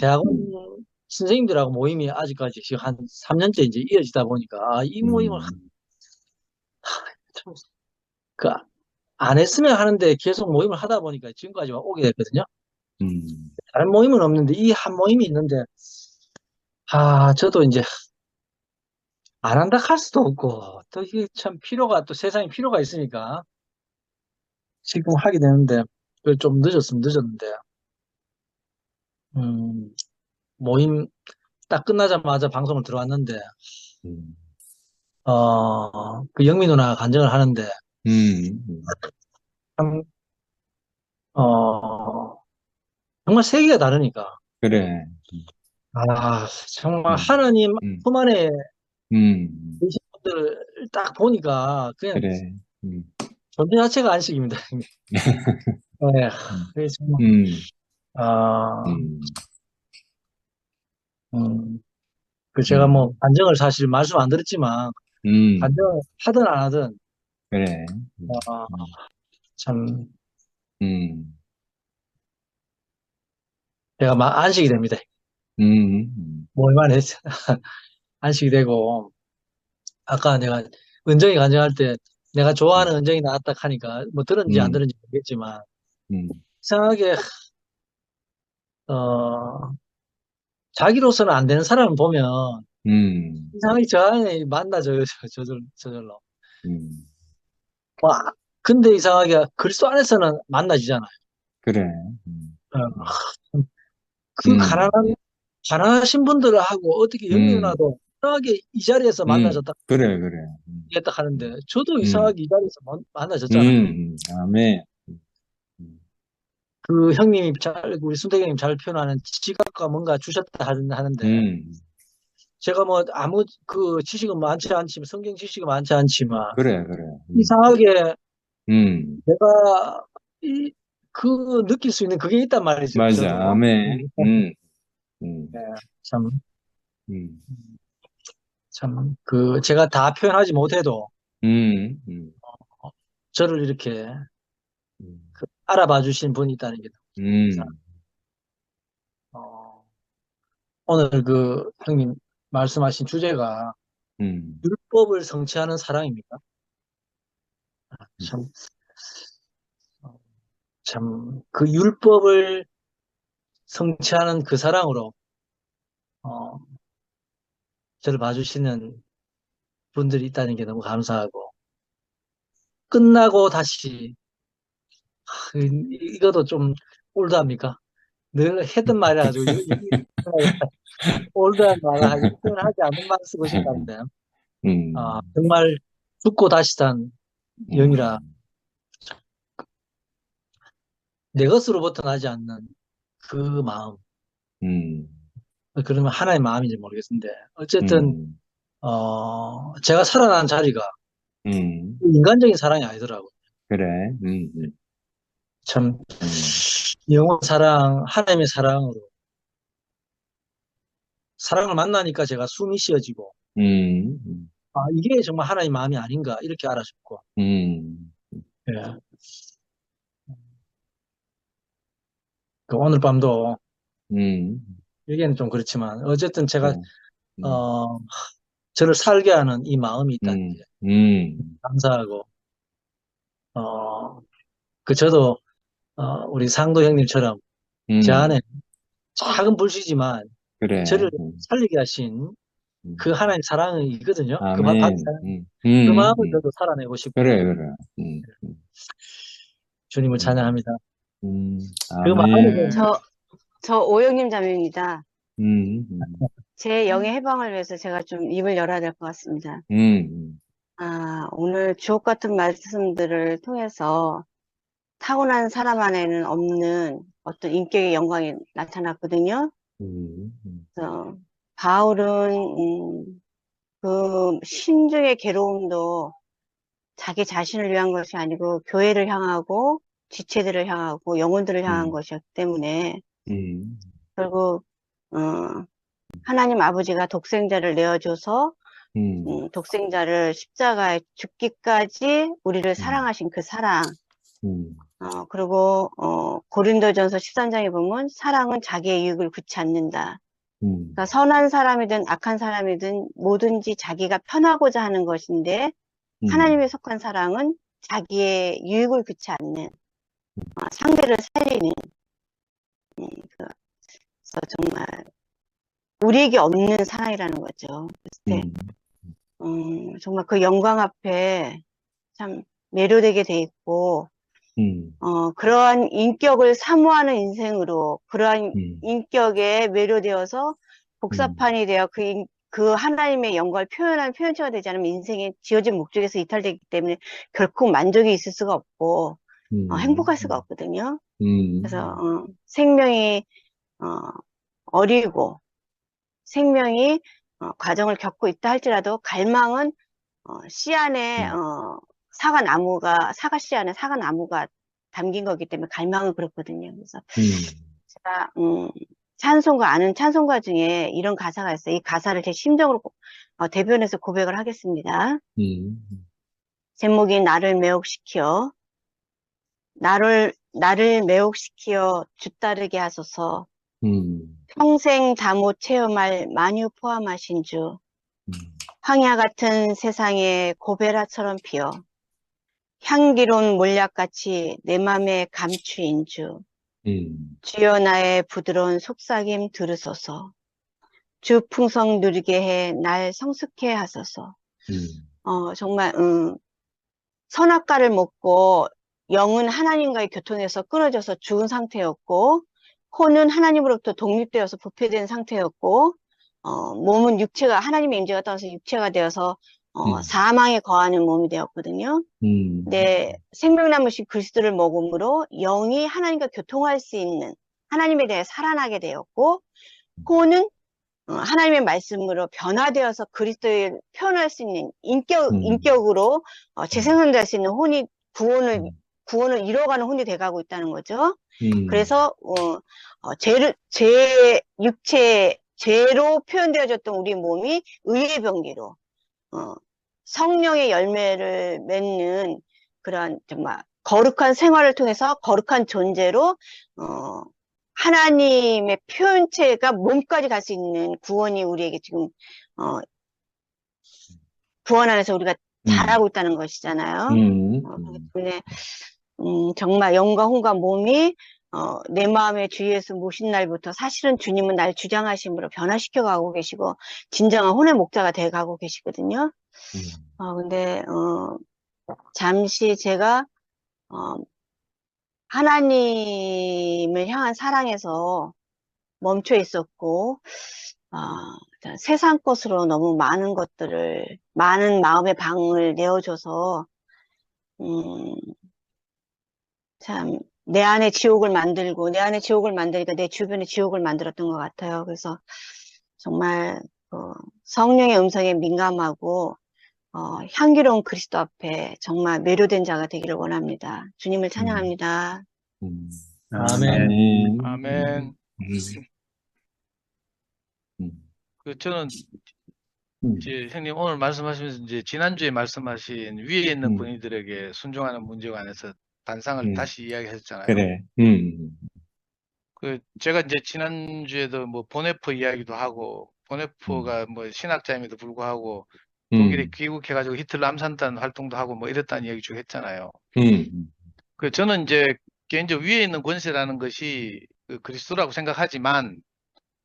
대학원 선생님들하고 모임이 아직까지 지금 한 3년째 이제 이어지다 보니까 이 모임을 참 안 했으면 하는데 계속 모임을 하다 보니까 지금까지 오게 됐거든요. 다른 모임은 없는데 이 한 모임이 있는데 저도 이제 안 한다 할 수도 없고 또 이게 참 또 세상에 필요가 있으니까 지금 하게 되는데 좀 늦었는데 모임 딱 끝나자마자 방송을 들어왔는데 그 영미 누나가 간증을 하는데 참 정말 세계가 다르니까 그래. 정말 하나님 품 안에 계신 분들을 딱 보니까 그냥 그래. 존재 자체가 안식입니다. 네, 그래서 정말 제가 뭐 간증을 사실 말씀 안 드렸지만 간증을 하든 안 하든 그래. 참 제가 안식이 됩니다. 모임 안에 안식이 되고 아까 내가 은정이 간증할 때 내가 좋아하는 은정이 나왔다 하니까 뭐 들었는지 안 들었는지 모르겠지만 이상하게 자기로서는 안 되는 사람을 보면 이상하게 저 안에 만나져요. 저절로. 근데 이상하게 그리스도 안에서는 만나지잖아요. 그래. 그 가난하신 분들하고 어떻게 영미 누나도 이상하게 이 자리에서 만나졌다. 그래. 이랬다 하는데 저도 이상하게 이 자리에서 만나졌잖아요. 아멘. 그 형님이 우리 순택 형님 잘 표현하는 지각과 뭔가 주셨다 하는데 제가 뭐 아무 그 지식은 많지 않지만, 성경 지식이 많지 않지만, 그래, 그래. 이상하게 내가 느낄 수 있는 그게 있단 말이죠. 저도. 맞아. 아멘. 네, 참, 음, 제가 다 표현하지 못해도, 음, 저를 이렇게 음, 알아봐 주신 분이 있다는 게 너무 감사합니다. 오늘 형님 말씀하신 주제가 율법을 성취하는 사랑입니까? 그 율법을 성취하는 그 사랑으로, 저를 봐주시는 분들이 있다는 게 너무 감사하고, 끝나고 다시, 이것도 좀 올드합니까? 늘 했던 말이라 가지고, 올드한 말을 하지 않는 말 쓰고 싶다는데, 정말 죽고 다시 산 영이라, 내 것으로부터 나지 않는 그 마음. 그러면 하나의 마음인지 모르겠는데, 어쨌든, 제가 살아난 자리가 인간적인 사랑이 아니더라고요. 그래. 참, 영원 사랑, 하나님의 사랑으로, 사랑을 만나니까 제가 숨이 쉬어지고, 이게 정말 하나님의 마음이 아닌가, 이렇게 알아듣고, 예. 오늘 밤도, 얘기는 좀 그렇지만, 어쨌든 제가, 저를 살게 하는 이 마음이 있다는 게, 감사하고, 저도, 우리 상도 형님처럼, 제 안에 작은 불씨지만, 그래. 저를 살리게 하신 그 하나님 사랑이거든요. 그 아멘. 사랑. 그 마음을 저도 살아내고 싶고. 그래, 그래. 주님을 찬양합니다. 그 아멘. 마음을 저 오영님 자매입니다. 제 영의 해방을 위해서 제가 좀 입을 열어야 될 것 같습니다. 오늘 주옥 같은 말씀들을 통해서 타고난 사람 안에는 없는 어떤 인격의 영광이 나타났거든요. 그래서 바울은 그 심중의 괴로움도 자기 자신을 위한 것이 아니고 교회를 향하고 지체들을 향하고 영혼들을 향한 것이었기 때문에 결국 하나님 아버지가 독생자를 내어줘서 독생자를 십자가에 죽기까지 우리를 사랑하신 그 사랑. 그리고 고린도전서 13장에 보면 사랑은 자기의 유익을 굳지 않는다. 그러니까 선한 사람이든 악한 사람이든 뭐든지 자기가 편하고자 하는 것인데 하나님에 속한 사랑은 자기의 유익을 굳지 않는 상대를 살리는 그래서 정말 우리에게 없는 사랑이라는 거죠. 그래서 정말 그 영광 앞에 참 매료되게 돼 있고 그러한 인격을 사모하는 인생으로 그러한 인격에 매료되어서 복사판이 되어 그 하나님의 영광을 표현하는 표현체가 되지 않으면 인생의 지어진 목적에서 이탈되기 때문에 결코 만족이 있을 수가 없고 행복할 수가 없거든요. 그래서 생명이 어리고 생명이 과정을 겪고 있다 할지라도 갈망은 씨 안에 사과 씨 안에 담긴 거기 때문에 갈망은 그렇거든요. 그래서 제가 찬송가 아는 찬송가 중에 이런 가사가 있어요. 이 가사를 제 심정으로 대변해서 고백을 하겠습니다. 제목이 나를 매혹시켜 나를 매혹시켜 주 따르게 하소서. 평생 다 못 체험할 만유 포함하신 주. 황야 같은 세상에 고베라처럼 피어 향기로운 몰약같이 내 맘에 감추인 주. 주여 나의 부드러운 속삭임 들으소서. 주 풍성 누리게 해 날 성숙해 하소서. 정말 선악과를 먹고 영은 하나님과의 교통에서 끊어져서 죽은 상태였고 혼은 하나님으로부터 독립되어서 부패된 상태였고 몸은 육체가 하나님의 임재가 떠나서 육체가 되어서 사망에 거하는 몸이 되었거든요. 네, 생명나무신 그리스도를 먹음으로 영이 하나님과 교통할 수 있는 하나님에 대해 살아나게 되었고 혼은 하나님의 말씀으로 변화되어서 그리스도를 표현할 수 있는 인격으로 재생산될 수 있는 구원을 이뤄가는 혼이 돼가고 있다는 거죠. 그래서 죄로 표현되어졌던 우리 몸이 의의 병기로 성령의 열매를 맺는 그런 정말 거룩한 생활을 통해서 거룩한 존재로 하나님의 표현체가 몸까지 갈 수 있는 구원이 우리에게 지금 구원 안에서 우리가 잘하고 있다는 것이잖아요. 그렇기 때문에 정말 영과 혼과 몸이 내 마음의 주 예수 모신 날부터 사실은 주님은 날 주장하심으로 변화시켜 가고 계시고 진정한 혼의 목자가 돼 가고 계시거든요. 근데 잠시 제가 하나님을 향한 사랑에서 멈춰 있었고 세상 것으로 너무 많은 마음의 방을 내어줘서 참 내 안에 지옥을 만들니까 내 주변에 지옥을 만들었던 것 같아요. 그래서 정말 성령의 음성에 민감하고 향기로운 그리스도 앞에 정말 매료된 자가 되기를 원합니다. 주님을 찬양합니다. 아멘. 아멘. 저는 이제 형님 오늘 말씀하시면서 이제 지난주에 말씀하신 위에 있는 권위들에게 순종하는 문제에 관해서 단상을 다시 이야기하셨잖아요. 그래. 제가 이제 지난주에도 뭐 보네퍼 이야기도 하고, 보네퍼가 뭐 신학자임에도 불구하고 독일에 귀국해가지고 히틀러 암산단 활동도 하고 뭐 이랬다는 이야기 쭉 했잖아요. 저는 이제 개인적으로 위에 있는 권세라는 것이 그리스도라고 생각하지만,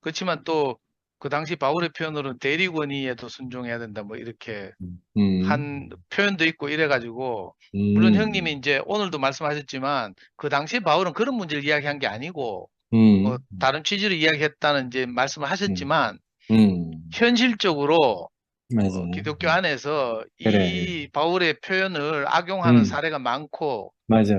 그렇지만 또 그 당시 바울의 표현으로는 대리권위에도 순종해야 된다 뭐 이렇게 한 표현도 있고 이래가지고, 물론 형님이 이제 오늘도 말씀하셨지만 그 당시 바울은 그런 문제를 이야기한 게 아니고 뭐 다른 취지로 이야기했다는 이제 말씀을 하셨지만, 현실적으로 기독교 안에서 이 바울의 표현을 악용하는 사례가 많고, 맞아.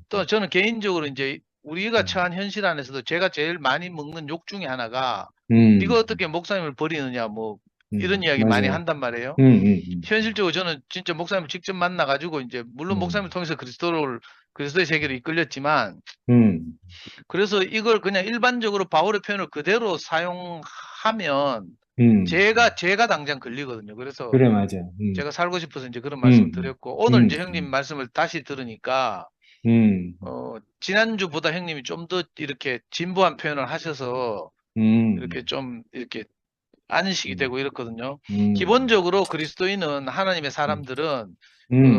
또 저는 개인적으로 이제 우리가 처한 현실 안에서도 제가 제일 많이 먹는 욕 중에 하나가 네가 어떻게 목사님을 버리느냐 뭐 이런 이야기 많이 맞아요. 한단 말이에요. 현실적으로 저는 진짜 목사님을 직접 만나가지고 이제 물론 목사님을 통해서 그리스도의 세계로 이끌렸지만, 그래서 이걸 그냥 일반적으로 바울의 표현을 그대로 사용하면 제가 당장 걸리거든요. 그래서 그래, 맞아. 제가 살고 싶어서 이제 그런 말씀 드렸고, 오늘 이제 형님 말씀을 다시 들으니까 지난주보다 형님이 좀 더 이렇게 진보한 표현을 하셔서 이렇게 좀 이렇게 안식이 되고 이렇거든요. 기본적으로 그리스도인은 하나님의 사람들은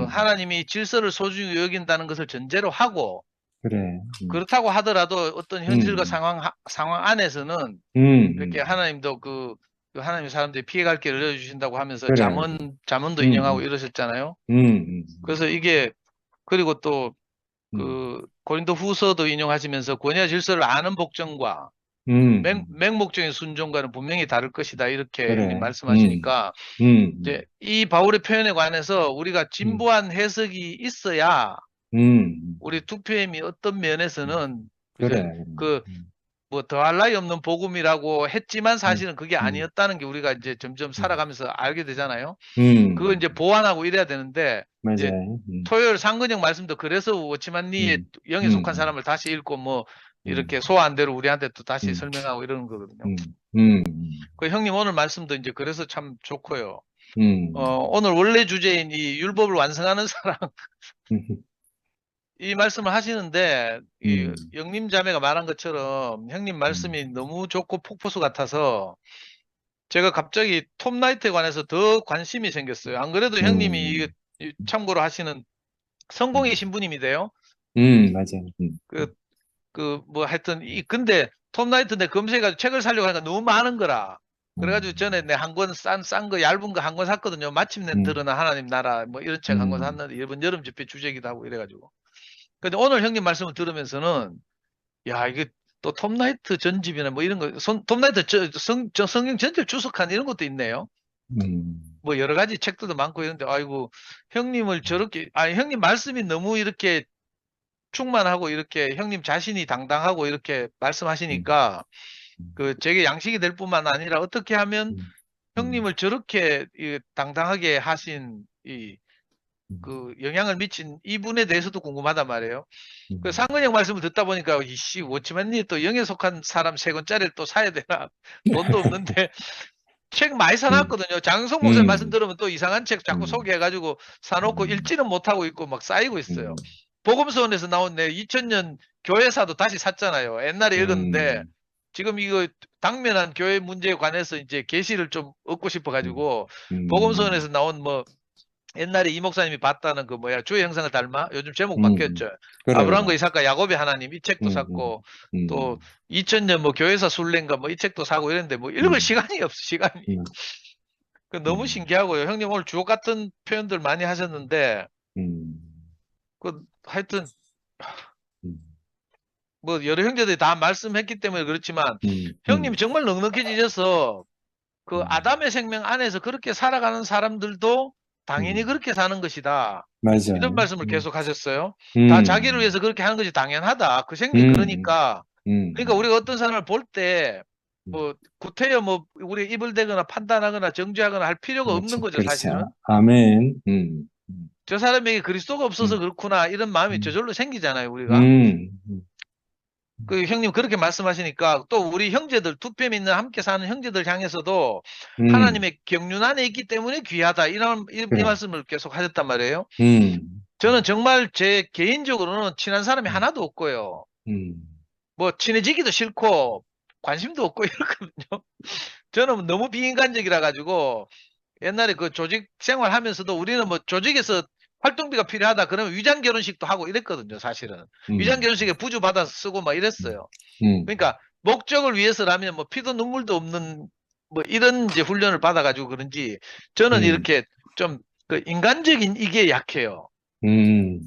하나님이 질서를 소중히 여긴다는 것을 전제로 하고, 그래. 그렇다고 하더라도 어떤 현실과 상황 안에서는 이렇게 하나님도 그 하나님의 사람들이 피해갈 길을 열어주신다고 하면서 그래. 잠언도 인용하고 이러셨잖아요. 그래서 이게, 그리고 또 그 고린도 후서도 인용하시면서 권위와 질서를 아는 복종과 맹목적인 순종과는 분명히 다를 것이다 이렇게 그래. 형님 말씀하시니까 이제 이 바울의 표현에 관해서 우리가 진보한 해석이 있어야 우리 투표임이 어떤 면에서는 그래. 뭐 더할 나위 없는 복음이라고 했지만 사실은 그게 아니었다는 게 우리가 이제 점점 살아가면서 알게 되잖아요. 그걸 이제 보완하고 이래야 되는데, 이제 맞아요. 토요일 상근형 말씀도 그래서 워치만니의 영에 속한 사람을 다시 읽고 뭐 이렇게 소화한 대로 우리한테 또 다시 설명하고 이러는 거거든요. 그 형님 오늘 말씀도 이제 그래서 참 좋고요. 오늘 원래 주제인 이 율법을 완성하는 사람 이 말씀을 하시는데, 이 영림 자매가 말한 것처럼 형님 말씀이 너무 좋고 폭포수 같아서 제가 갑자기 톰 나이트에 관해서 더 관심이 생겼어요. 안 그래도 형님이 참고로 하시는 성공의 신부님이세요. 맞아요. 뭐 하여튼 근데 톰 나이트 내 검색해가지고 책을 사려고 하니까 너무 많은 거라. 그래가지고 전에 내 한 권 싼 거 얇은 거 한 권 샀거든요. 마침내 드러나 하나님 나라 뭐 이런 책 한 권 샀는데 이번 여름 집회 주제기도 하고 이래가지고. 근데 오늘 형님 말씀을 들으면서는 야 이게 또 톰 나이트 전집이나 뭐 이런 거 톰 나이트 성경 전집 주석한 이런 것도 있네요. 뭐 여러 가지 책들도 많고 이런데 아이고 형님을 저렇게 형님 말씀이 너무 이렇게 충만하고 이렇게 형님 자신이 당당하고 이렇게 말씀하시니까 그 제게 양식이 될 뿐만 아니라 어떻게 하면 형님을 저렇게 당당하게 하신 그 영향을 미친 이분에 대해서도 궁금하단 말이에요. 그 상근형 말씀을 듣다 보니까 이씨 워치맨이 또 영에 속한 사람 3권짜리를 또 사야 되나 돈도 없는데 책 많이 사놨거든요. 장성석 목사님 말씀 들으면 또 이상한 책 자꾸 소개해가지고 사놓고 읽지는 못하고 있고 막 쌓이고 있어요. 복음서원에서 나온 내 2000년 교회사도 다시 샀잖아요. 옛날에 읽었는데 지금 이거 당면한 교회 문제에 관해서 이제 계시를 좀 얻고 싶어가지고 복음서원에서 나온 뭐 옛날에 이 목사님이 봤다는 그 뭐야 주의 형상을 닮아 요즘 제목 바뀌었죠. 그래, 아브라함과 그래. 이삭과 야곱의 하나님 이 책도 샀고 또 2000년 뭐 교회사 순례인가 뭐 이 책도 사고 이랬는데 뭐 읽을 시간이 없어 시간이. 그 너무 신기하고요. 형님 오늘 주옥 같은 표현들 많이 하셨는데 그 하여튼 뭐 여러 형제들이 다 말씀했기 때문에 그렇지만 형님이 정말 넉넉해지셔서 그 아담의 생명 안에서 그렇게 살아가는 사람들도 당연히 그렇게 사는 것이다. 맞아요. 이런 말씀을 계속 하셨어요. 다 자기를 위해서 그렇게 하는 것이 당연하다. 그 생명이 그러니까. 그러니까 우리가 어떤 사람을 볼 때 뭐 구태여 뭐 우리 입을 대거나 판단하거나 정죄하거나 할 필요가 없는 거죠, 그렇죠. 사실은. 아멘. 저 사람에게 그리스도가 없어서 그렇구나 이런 마음이 저절로 생기잖아요, 우리가. 그 형님 그렇게 말씀하시니까 또 우리 형제들 두표 믿는 함께 사는 형제들 향해서도 하나님의 경륜 안에 있기 때문에 귀하다 이 그래. 말씀을 계속 하셨단 말이에요. 저는 정말 제 개인적으로는 친한 사람이 하나도 없고요. 뭐 친해지기도 싫고 관심도 없고 이렇거든요. 저는 너무 비인간적이라 가지고 옛날에 그 조직 생활하면서도 우리는 뭐 조직에서 활동비가 필요하다 그러면 위장 결혼식도 하고 이랬거든요, 사실은. 위장 결혼식에 부주 받아서 쓰고 막 이랬어요. 그러니까 목적을 위해서라면 뭐 피도 눈물도 없는 뭐 이런 이제 훈련을 받아가지고 그런지 저는 이렇게 좀 그 인간적인 이게 약해요.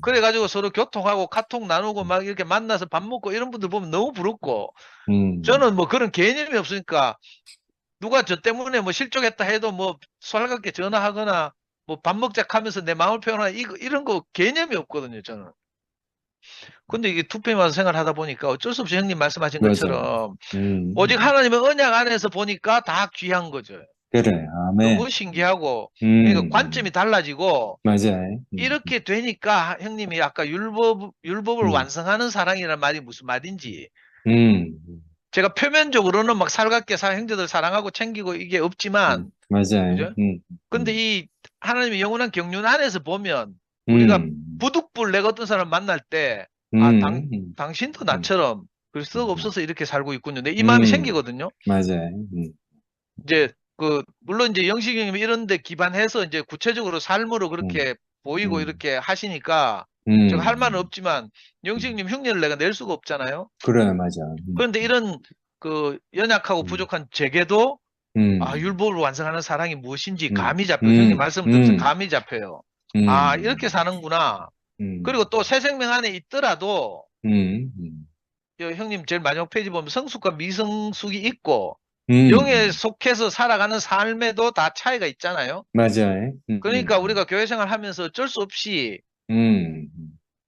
그래가지고 서로 교통하고 카톡 나누고 막 이렇게 만나서 밥 먹고 이런 분들 보면 너무 부럽고 저는 뭐 그런 개념이 없으니까 누가 저 때문에 뭐 실족했다 해도 뭐 살갑게 전화하거나 뭐 밥 먹자 하면서 내 마음을 표현하나 이런 거 개념이 없거든요, 저는. 근데 이게 투표에 와서 생활하다 보니까 어쩔 수 없이 형님 말씀하신 것처럼 오직 하나님의 언약 안에서 보니까 다 귀한 거죠. 그래, 아멘. 너무 신기하고 그러니까 관점이 달라지고 맞아요. 이렇게 되니까 형님이 아까 율법을 완성하는 사랑이라는 말이 무슨 말인지 제가 표면적으로는 막 살갑게 형제들 사랑하고 챙기고 이게 없지만 맞아요. 그죠? 근데 이 하나님의 영원한 경륜 안에서 보면 우리가 부득불 내가 어떤 사람 만날 때 당신도 나처럼 그리스도가 없어서 이렇게 살고 있군요. 이 마음이 생기거든요. 맞아요. 이제 물론 이제 영식이 형님이 이런 데 기반해서 이제 구체적으로 삶으로 그렇게 보이고 이렇게 하시니까 제가 할 말은 없지만 영식이 형님 흉내를 내가 낼 수가 없잖아요. 그래, 맞아. 그런데 이런 그 연약하고 부족한 제게도 율법을 완성하는 사랑이 무엇인지 감이 잡혀요. 형님 말씀을 들으면서 감이 잡혀요. 이렇게 사는구나. 그리고 또 새 생명 안에 있더라도 형님 제일 마지막 페이지 보면 성숙과 미성숙이 있고 영에 속해서 살아가는 삶에도 다 차이가 있잖아요. 맞아요. 그러니까 우리가 교회 생활하면서 어쩔 수 없이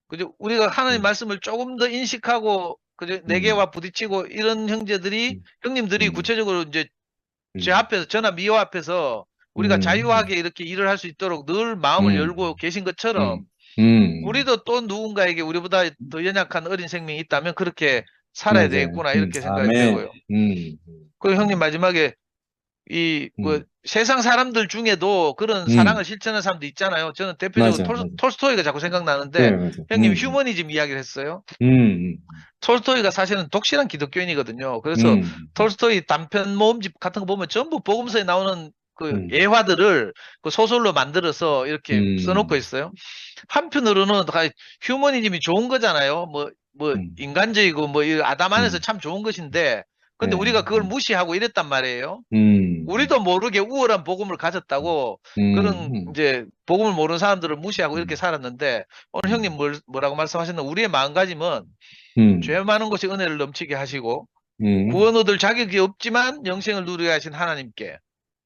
그죠? 우리가 하나님 말씀을 조금 더 인식하고 그죠? 내게와 부딪히고 이런 형님들이 구체적으로 이제 제 앞에서 저나 미호 앞에서 우리가 자유하게 이렇게 일을 할 수 있도록 늘 마음을 열고 계신 것처럼 우리도 또 누군가에게 우리보다 더 연약한 어린 생명이 있다면 그렇게 살아야 맞아요. 되겠구나 이렇게 생각이 아멘. 되고요. 그리고 형님 마지막에 뭐 세상 사람들 중에도 그런 사랑을 실천하는 사람도 있잖아요. 저는 대표적으로 맞아, 맞아. 톨스토이가 자꾸 생각나는데 그래, 맞아. 형님 휴머니즘 이야기를 했어요. 톨스토이가 사실은 독실한 기독교인이거든요. 그래서 톨스토이 단편 모음집 같은 거 보면 전부 복음서에 나오는 그 예화들을 그 소설로 만들어서 이렇게 써놓고 있어요. 한편으로는 휴머니즘이 좋은 거잖아요. 뭐 인간적이고 뭐 이 아담 안에서 참 좋은 것인데 근데 네. 우리가 그걸 무시하고 이랬단 말이에요. 우리도 모르게 우월한 복음을 가졌다고 그런 이제 복음을 모르는 사람들을 무시하고 이렇게 살았는데 오늘 형님 뭐라고 말씀하셨나 우리의 마음가짐은 죄 많은 것이 은혜를 넘치게 하시고 구원 얻을 자격이 없지만 영생을 누리게 하신 하나님께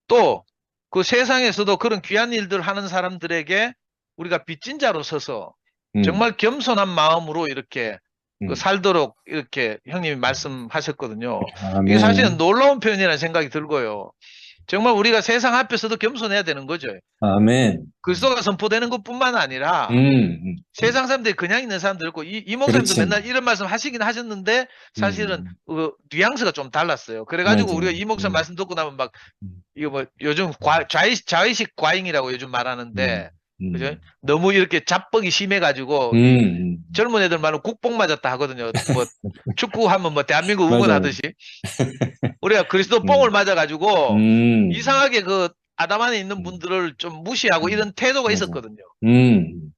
또 그 세상에서도 그런 귀한 일들 하는 사람들에게 우리가 빚진 자로 서서 정말 겸손한 마음으로 이렇게 살도록 이렇게 형님이 말씀하셨거든요. 이게 아멘. 사실은 놀라운 표현이라는 생각이 들고요. 정말 우리가 세상 앞에서도 겸손해야 되는 거죠. 아멘. 그리스도가 선포되는 것뿐만 아니라 세상 사람들이 그냥 있는 사람들 있고 이 목사님도 그렇지. 맨날 이런 말씀 하시긴 하셨는데 사실은 뉘앙스가 좀 달랐어요. 그래가지고 맞아요. 우리가 이 목사님 말씀 듣고 나면 막 이거 뭐 요즘 자의식 과잉이라고 요즘 말하는데 그죠? 너무 이렇게 자뻑이 심해가지고 젊은 애들 말은 국뽕 맞았다 하거든요. 뭐 축구하면 뭐 대한민국 맞아요. 응원하듯이 우리가 그리스도 뽕을 맞아가지고 이상하게 그 아담 안에 있는 분들을 좀 무시하고 이런 태도가 맞아. 있었거든요.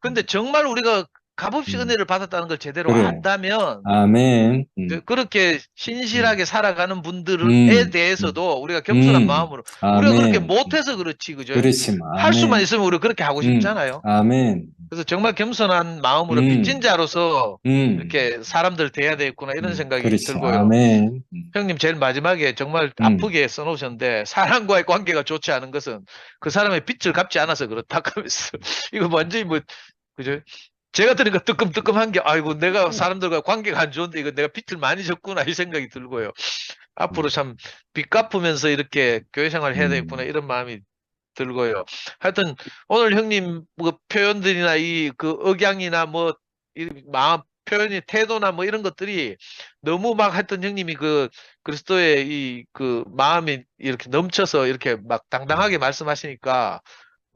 근데 음. 정말 우리가 값없이 은혜를 받았다는 걸 제대로 그래. 안다면 아멘. 그렇게 신실하게 살아가는 분들에 대해서도 우리가 겸손한 마음으로 우리가 그렇게 아멘. 못해서 그렇지 그죠? 그렇지. 할 수만 아멘. 있으면 우리가 그렇게 하고 싶잖아요. 아멘. 그래서 정말 겸손한 마음으로 빚진 자로서 이렇게 사람들 대해야 되겠구나 이런 생각이 그렇지. 들고요. 아멘. 형님 제일 마지막에 정말 아프게 써놓으셨는데 사람과의 관계가 좋지 않은 것은 그 사람의 빚을 갚지 않아서 그렇다 하면서 이거 완전히 뭐 그죠? 제가 들으니까 뜨끔뜨끔한 게 아이고 내가 사람들과 관계가 안 좋은데 이거 내가 빚을 많이 졌구나 이 생각이 들고요. 앞으로 참 빚 갚으면서 이렇게 교회 생활을 해야 되겠구나 이런 마음이 들고요. 하여튼 오늘 형님 뭐 표현들이나 이 그 억양이나 뭐 이 마음 표현이 태도나 뭐 이런 것들이 너무 막 하여튼 형님이 그 그리스도의 이 그 마음이 이렇게 넘쳐서 이렇게 막 당당하게 말씀하시니까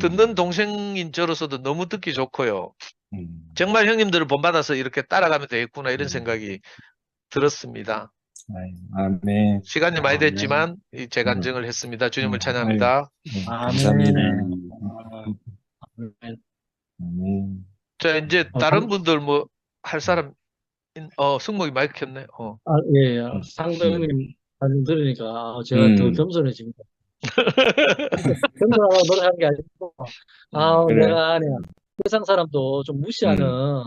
듣는 동생인 저로서도 너무 듣기 좋고요. 정말 형님들을 본받아서 이렇게 따라가면 되겠구나 이런 생각이 들었습니다. 아멘. 시간이 많이 됐지만 이 재간증을 했습니다. 주님을 찬양합니다. 감사합니다. 아멘. 아멘. 자, 이제 다른 분들 뭐 할 사람 승목이 마이크 켰네. 예, 상배님 말씀 들으니까 제가 더 겸손해집니다. 겸손하고 노력하는 게 아니고, 그래. 내가 아니야. 세상 사람도 좀 무시할 것도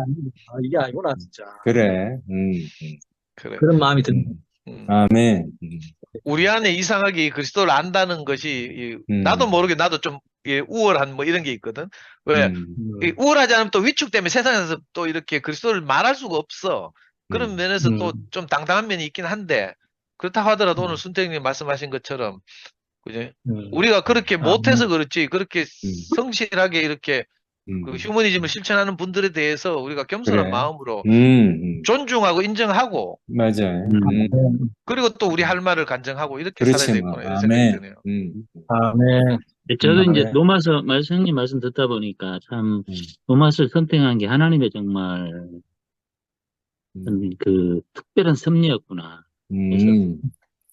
아닙니다. 이게 아니구나, 진짜. 그래. 그래. 그런 마음이 듭니다. 아멘. 우리 안에 이상하게 그리스도를 안다는 것이 나도 모르게 나도 좀 우월한 뭐 이런 게 있거든. 왜 이 우월하지 않으면 또 위축 때문에 세상에서 또 이렇게 그리스도를 말할 수가 없어. 그런 면에서 또 좀 당당한 면이 있긴 한데 그렇다고 하더라도 오늘 순택님 말씀하신 것처럼 그죠? 우리가 그렇게 못해서 그렇지 그렇게 성실하게 이렇게 그 휴머니즘을 실천하는 분들에 대해서 우리가 겸손한 그래. 마음으로 존중하고 인정하고 맞아요. 그리고 또 우리 할 말을 간증하고 이렇게 그렇지, 살아야 되겠구나 이런 생각이 아멘. 드네요. 아멘. 저도 이제 아멘. 로마서 형님 말씀 듣다 보니까 참 로마서를 선택한 게 하나님의 정말 그 특별한 섭리였구나. 그래서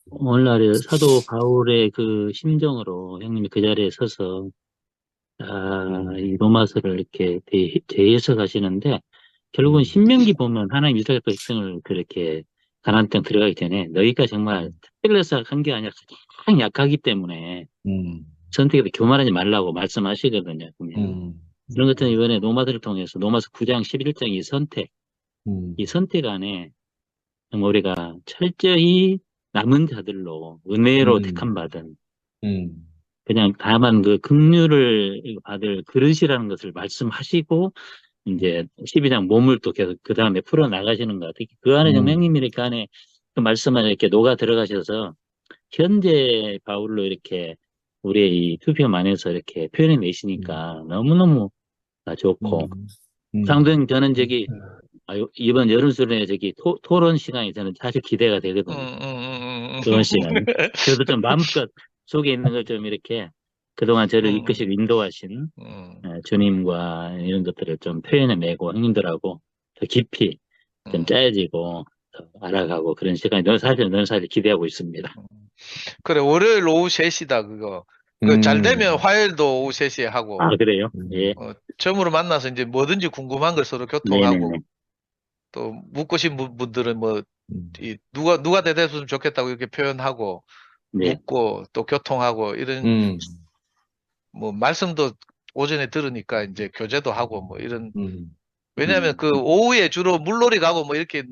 오늘날 사도 바울의 그 심정으로 형님이 그 자리에 서서 이 로마서를 이렇게 재해석하시는데 결국은 신명기 보면 하나님 이스라엘 백성을 그렇게 가나안 땅 들어가기 전에 너희가 정말 특별해서 한 게 아니라 가장 약하기 때문에 선택해도 교만하지 말라고 말씀하시거든요. 그런 것처럼 이번에 로마서를 통해서 로마서 9장 11장 이 선택 안에 정말 우리가 철저히 남은 자들로 은혜로 택함 받은 그냥 다만 그 긍휼을 받을 그릇이라는 것을 말씀하시고 이제 12장 몸을 또 계속 그 다음에 풀어 나가시는 것 같아요. 그 안에 정명님이 이렇게 안에 그 말씀 안에 이렇게 녹아 들어가셔서 현재 바울로 이렇게 우리의 이 투표함 안에서 이렇게 표현해 내시니까 너무너무 좋고 상등 저는 저기 이번 여름 수련회 저기 토론 시간이 저는 사실 기대가 되거든요. 그런 시간. 그래도 좀 마음껏 속에 있는 걸 좀 이렇게 그동안 저를 이끄시고 인도하신 주님과 이런 것들을 좀 표현해내고 형님들하고 더 깊이 좀 짜여지고 더 알아가고 그런 시간이 넌 사실 기대하고 있습니다. 그래 월요일 오후 3시다 그거. 잘 되면 화요일도 오후 3시에 하고. 그래요? 예. 처음으로 만나서 이제 뭐든지 궁금한 걸 서로 교통하고 네네네. 또 묻고 싶은 분들은 뭐 누가 대답했으면 좋겠다고 이렇게 표현하고 네. 묻고 또 교통하고 이런 뭐 말씀도 오전에 들으니까 이제 교제도 하고 뭐 이런 왜냐하면 그 오후에 주로 물놀이 가고 뭐 이렇게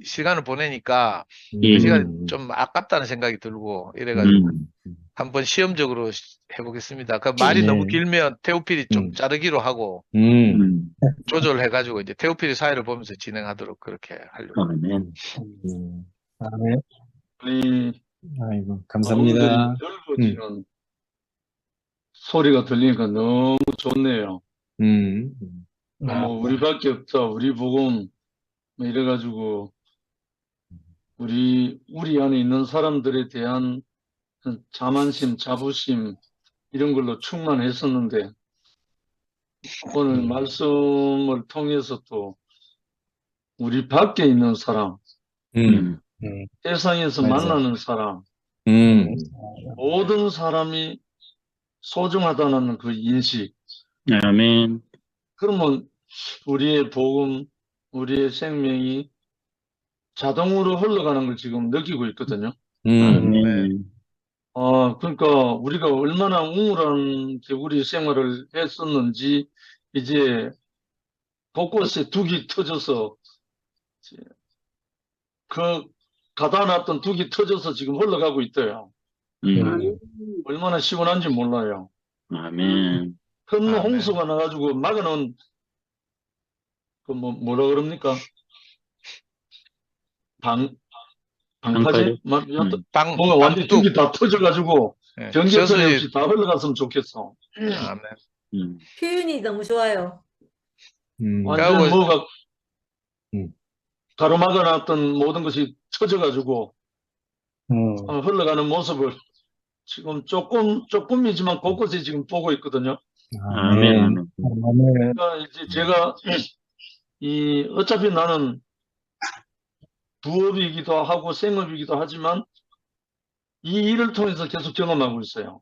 시간을 보내니까 예. 그 시간이 좀 아깝다는 생각이 들고 이래가지고 음. 한번 시험적으로 해보겠습니다. 그 말이 네. 너무 길면 태우필이 좀 음. 자르기로 하고 음. 조절해가지고 이제 태우필이 사회를 보면서 진행하도록 그렇게 하려고. 아멘. 다음에, 우리 아이고, 마음들이 감사합니다. 넓어지는 소리가 들리니까 너무 좋네요. 뭐 우리밖에 없다, 우리 복음 뭐 이래가지고 우리 안에 있는 사람들에 대한 그 자만심, 자부심 이런 걸로 충만했었는데 오늘 말씀을 통해서 또 우리 밖에 있는 사람, 세상에서 맞아. 만나는 사람, 모든 사람이 소중하다는 그 인식. 아멘. 그러면 우리의 복음, 우리의 생명이 자동으로 흘러가는 걸 지금 느끼고 있거든요. 아멘. 그러니까 우리가 얼마나 우물한 개구리 생활을 했었는지 이제 곳곳에 둑이 터져서 그 가다 놨던 둑이 터져서 지금 흘러가고 있대요. 얼마나 시원한지 몰라요. 아멘. 큰 아멘. 홍수가 나가지고 막아놓은 그 뭐라 그럽니까? 방파제? 뭔가 완전히 둑이 다 터져가지고 네, 경계선이 저수지. 없이 다 흘러갔으면 좋겠어. 아멘. 표현이 너무 좋아요. 완전 그리고 뭐가 가로막아놨던 모든 것이 터져가지고 흘러가는 모습을 지금 조금이지만 곳곳에 지금 보고 있거든요. 아멘. 그러니까 이제 제가 어차피 나는 부업이기도 하고 생업이기도 하지만 이 일을 통해서 계속 경험하고 있어요.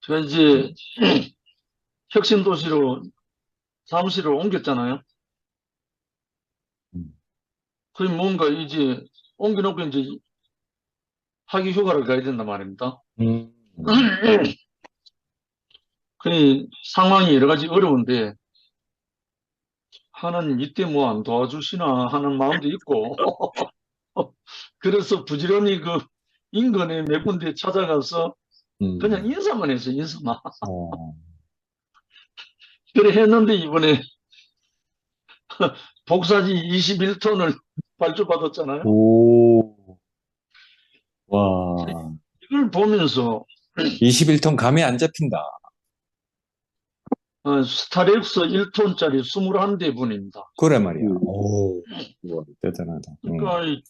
제가 이제 혁신도시로 사무실을 옮겼잖아요. 그럼 뭔가 이제 옮겨놓고 이제 학위 휴가를 가야 된단 말입니다. 그 상황이 여러 가지 어려운데 하나님 이때 뭐 안 도와주시나 하는 마음도 있고 그래서 부지런히 그 인근에 몇 군데 찾아가서 그냥 인사만 했어요. 인사만. 그래 했는데 이번에 복사지 21톤을 발주받았잖아요. 와. 이걸 보면서 21톤 감이 안 잡힌다. 스타렉스 1톤짜리 21대 분입니다. 그래 말이야. 오, 대단하다. 그러니까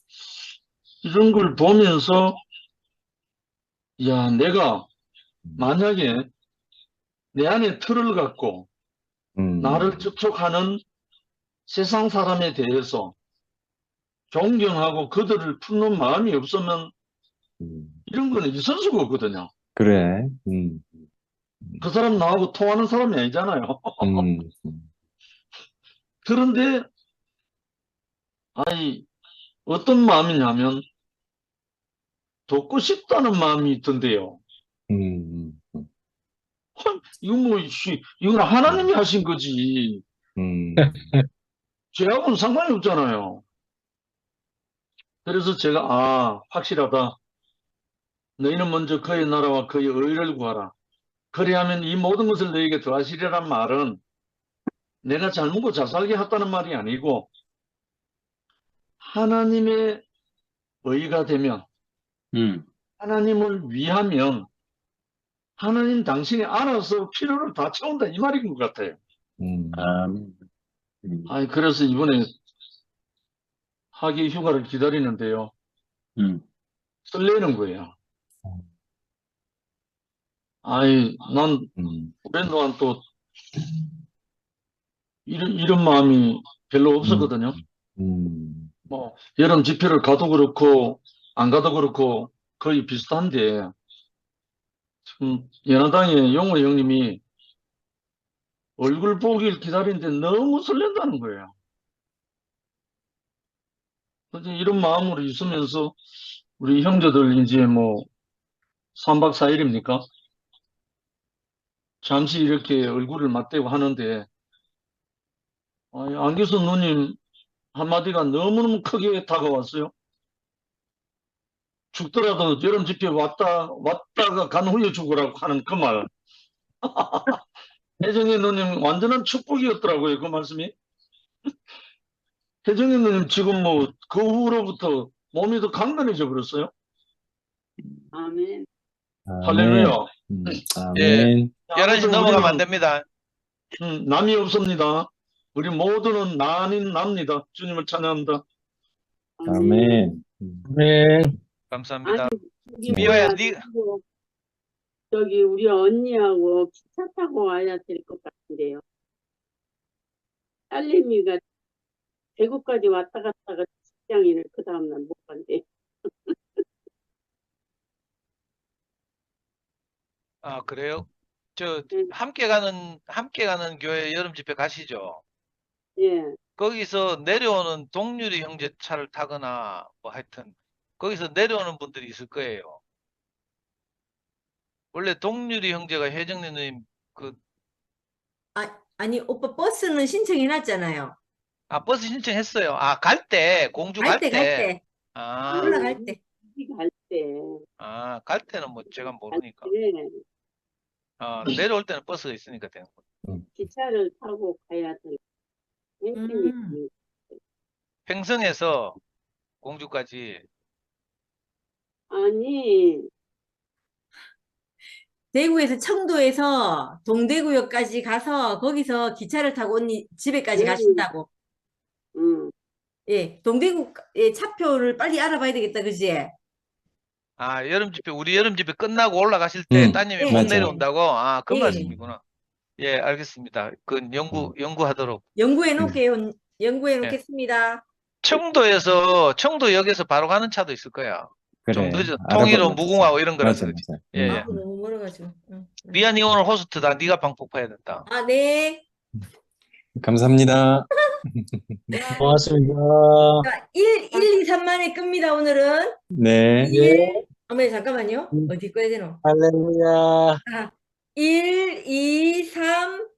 이런 걸 보면서 야, 내가 만약에 내 안에 틀을 갖고 나를 접촉하는 세상 사람에 대해서 존경하고 그들을 품는 마음이 없으면 이런 거는 있을 수가 없거든요. 그래. 그 사람 나하고 통하는 사람이 아니잖아요. 그런데 어떤 마음이냐면 돕고 싶다는 마음이 있던데요. 이건 하나님이 하신 거지. 죄하고는 상관이 없잖아요. 그래서 제가 확실하다. 너희는 먼저 그의 나라와 그의 의를 구하라. 그리하면 이 모든 것을 너희에게 더하시리란 말은 내가 잘 먹고 잘 살게 했다는 말이 아니고 하나님의 의가 되면 하나님을 위하면 하나님 당신이 알아서 필요를 다 채운다 이 말인 것 같아요. 그래서 이번에 학위 휴가를 기다리는데요. 설레는 거예요. 난 오랜 동안 또 이런 마음이 별로 없었거든요. 뭐 여름 집회를 가도 그렇고 안 가도 그렇고 거의 비슷한데 지금 연화당의 용호 형님이 얼굴 보기를 기다리는데 너무 설렌다는 거예요. 그래서 이런 마음으로 있으면서 우리 형제들 이제 뭐 3박 4일입니까? 잠시 이렇게 얼굴을 맞대고 하는데 안기수 누님 한마디가 너무너무 크게 다가왔어요. 죽더라도 여름 집회 왔다가 간 후에 죽으라고 하는 그 말. 혜정이 누님 완전한 축복이었더라고요, 그 말씀이. 혜정이 누님 지금 뭐 그 후로부터 몸이 더 강건해져 버렸어요. 아멘. 할렐루야. 예, 아멘. 11시 넘어가면 안 됩니다. 남이 없습니다. 우리 모두는 나 아닌 납니다. 주님을 찬양합니다. 아멘. 네. 감사합니다. 아니, 저기 미호야, 뭐야, 니 저기 우리 언니하고 기차 타고 와야 될 것 같은데요. 딸내미가 대구까지 왔다 갔다가 직장인을 그 다음날 못 간대. 아, 그래요? 저 네. 함께 가는 교회 여름 집회 가시죠? 예. 거기서 내려오는 동률이 형제 차를 타거나 뭐 하여튼 거기서 내려오는 분들이 있을 거예요. 원래 동률이 형제가 혜정네 누님 아니, 오빠 버스는 신청해놨잖아요. 버스 신청했어요. 갈 때, 공주 갈 갈 때. 때. 아, 올라갈 때. 갈 때. 갈 때는 뭐 제가 모르니까. 네. 내려올 때는 버스가 있으니까 되는 거죠. 기차를 타고 가야 될 횡성에서 공주까지. 아니, 대구에서 청도에서 동대구역까지 가서 거기서 기차를 타고 언니 집에까지 네. 가신다고. 예, 동대구 차표를 빨리 알아봐야 되겠다, 그지? 우리 여름 집회 끝나고 올라가실 때 따님이 못 맞아요. 내려온다고? 그 예. 말씀이구나. 예, 알겠습니다. 연구하도록. 연구해 놓을게요. 연구해 놓겠습니다. 청도역에서 바로 가는 차도 있을 거야. 좀 그래. 늦어. 통일호, 알아보면 무궁화호 이런 거라서. 맞아, 그렇지. 맞아. 예. 너무 멀어가지고. 미안이 오늘 호스트다. 네가 방폭 파야 된다. 네. 감사합니다. 고맙습니다. 자, 1, 2, 3만에 끕니다, 오늘은. 네. 1, 잠깐만요. 어디 꺼야 되노? 할렐루야. 1, 2, 3,